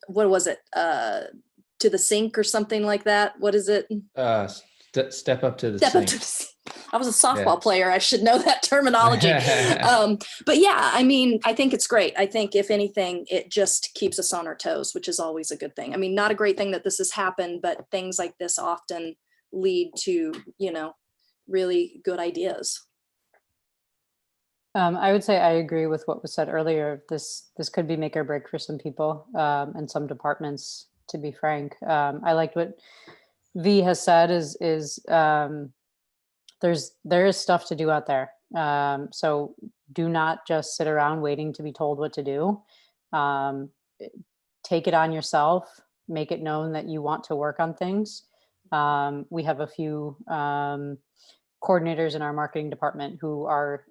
what was it? To the sink or something like that. What is it? Step up to the Step sink. up to the sink. I was a softball player. I should know that terminology. But yeah, I mean, I think it's great. I think if anything, it just keeps us on our toes, which is always a good thing. I mean, not a great thing that this has happened, but things like this often lead to, really good ideas. I would say I agree with what was said earlier. This could be make or break for some people and some departments, to be frank. I liked what V has said is there is stuff to do out there. So do not just sit around waiting to be told what to do. Take it on yourself, make it known that you want to work on things. We have a few coordinators in our marketing department who are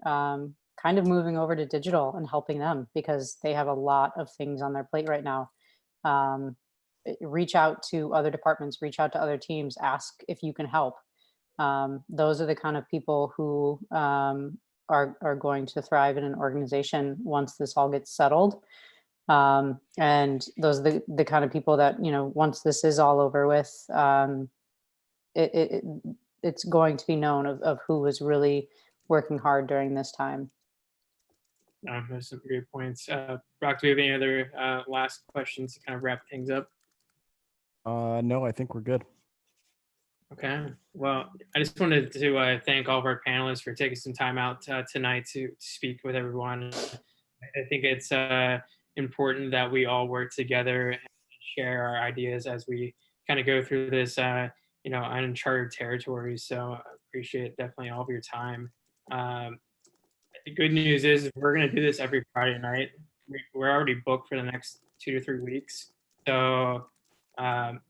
kind of moving over to digital and helping them because they have a lot of things on their plate right now. Reach out to other departments, reach out to other teams, ask if you can help. Those are the kind of people who are going to thrive in an organization once this all gets settled. And those are the kind of people that, once this is all over with, it's going to be known of who was really working hard during this time. Those are great points. Brock, do we have any other last questions to kind of wrap things up? No, I think we're good. Okay. Well, I just wanted to thank all of our panelists for taking some time out tonight to speak with everyone. I think it's important that we all work together and share our ideas as we kind of go through this, uncharted territory. So I appreciate definitely all of your time. The good news is we're going to do this every Friday night. We're already booked for the next 2 to 3 weeks. So I'm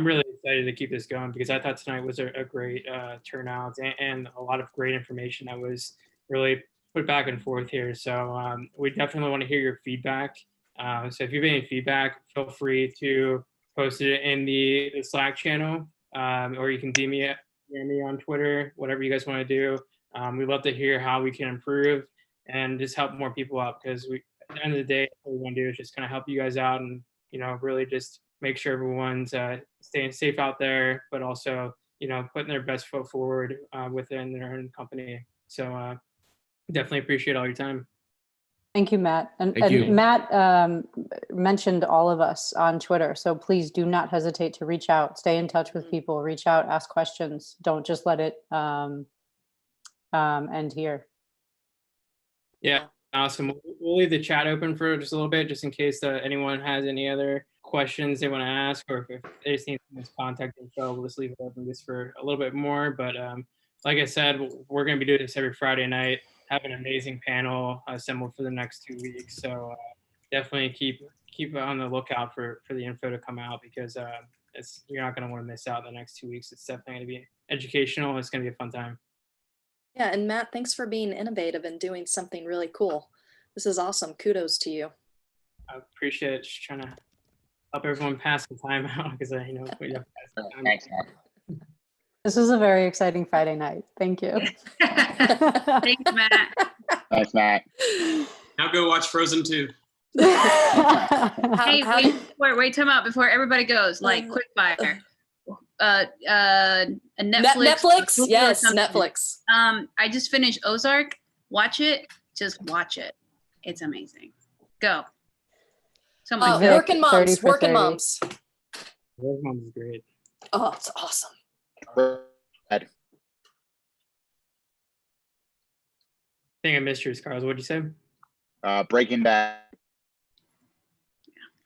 really excited to keep this going because I thought tonight was a great turnout and a lot of great information that was really put back and forth here. So we definitely want to hear your feedback. So if you have any feedback, feel free to post it in the Slack channel, or you can DM me on Twitter, whatever you guys want to do. We'd love to hear how we can improve and just help more people out because at the end of the day, what we want to do is just kind of help you guys out and, really just make sure everyone's staying safe out there, but also, putting their best foot forward within their own company. So definitely appreciate all your time. Thank you, Matt. And you. Matt mentioned all of us on Twitter. So please do not hesitate to reach out, stay in touch with people, reach out, ask questions. Don't just let it end here. Yeah, awesome. We'll leave the chat open for just a little bit, just in case anyone has any other questions they want to ask, or if they just need someone's contact info, we'll just leave it open just for a little bit more. But like I said, we're going to be doing this every Friday night. Have an amazing panel assembled for the next 2 weeks. So definitely keep on the lookout for the info to come out because you're not going to want to miss out the next 2 weeks. It's definitely going to be educational. It's going to be a fun time. Yeah, and Matt, thanks for being innovative and doing something really cool. This is awesome. Kudos to you. I appreciate it. Just trying to help everyone pass the time out because I know we have to pass the time. Thanks, Matt. This was a very exciting Friday night. Thank you. Thanks, Matt. Thanks, Matt. Now go watch Frozen 2. Hey, how do- wait, time out before everybody goes. Like, quick fire. Netflix. Netflix? Hulu or Yes, something. Netflix. I just finished Ozark. Watch it. Just watch it. It's amazing. Go. Someone. Vic, Working 30 moms. for Working 30. moms. Those ones is great. Oh, it's awesome. I think I missed yours, Carlos. What'd you say? Breaking Bad.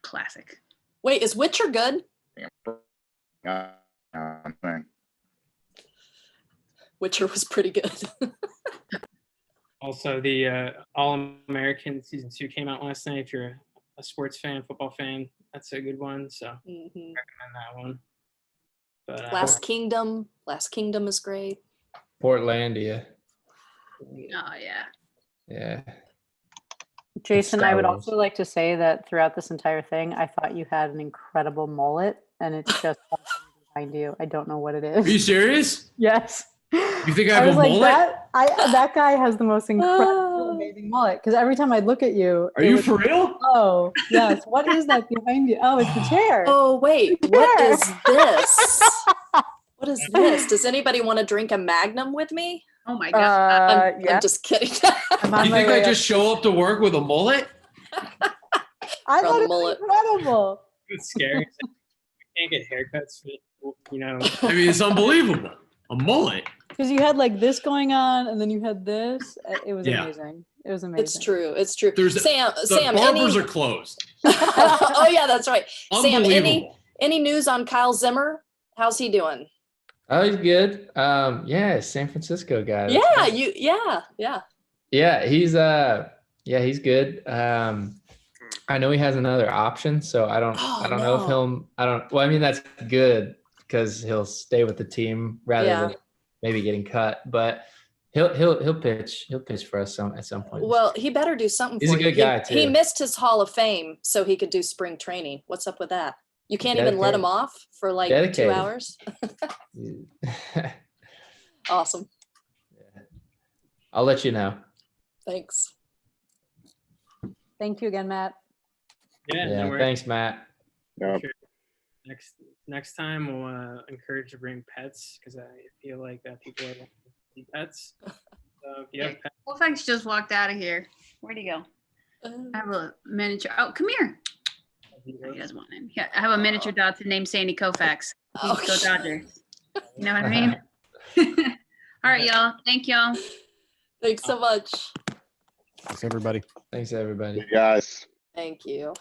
Classic. Wait, is Witcher good? Uh, Witcher was pretty good. Also, the All-American season 2 came out last night. If you're a sports fan, football fan, that's a good one. So Mhm. recommend that one. But Last Kingdom is great. Portlandia. Oh yeah. Yeah. Jason, Star I would Wars. also like to say that throughout this entire thing, I thought you had an incredible mullet, and it's just behind you. I don't know what it Are you is. serious? Yes. You think I I have was a like, mullet? that guy has the most incredible, Oh. amazing mullet. Because every time I look at you, Are it you would- for real? Oh, yes. What is that behind you? Oh, it's the chair. Oh, wait, The what chair. is this? What is this? Does anybody want to drink a Magnum with me? Oh my god. I'm just kidding. I'm on You my think way I up. just show up to work with a mullet? I From thought the it was mullet. incredible. it's scary. You can't get haircuts, you know. I mean, it's unbelievable. A mullet. Because you had like this going on, and then you had this. It was Yeah. amazing. It was amazing. It's true. It's true. There's Sam, The barbers are closed. oh yeah, that's right. Sam, Unbelievable. any news on Kyle Zimmer? How's he doing? Oh, he's good. Yeah, San Francisco guy. That's Yeah, right. Yeah, he's good. I know he has another option, so I don't know if well, I mean, that's good because he'll stay with the team rather Yeah. than maybe getting cut, but he'll pitch for us at some point. Well, he better do something He's for a you. good guy, He too. missed his Hall of Fame so he could do spring training. What's up with that? You can't even let him Dedicated. off for like 2 Dedicated. hours. Awesome. I'll let you know. Thanks. Thank you again, Matt. Yeah, Yeah, no worries. thanks, Matt. Yep. Sure. Next time we'll encourage to bring pets because I feel like that people are see pets. So if you have pets, Colfax just walked out of here. Where'd he go? I have a miniature. Oh, come here. Oh, he doesn't want him. Yeah, I have a miniature Dotson named Sandy Koufax. He's Oh, go Dodgers. You know what I mean? All right, y'all. Thank y'all. Thanks so much. Thanks, everybody. Thanks, everybody. You guys. Thank you.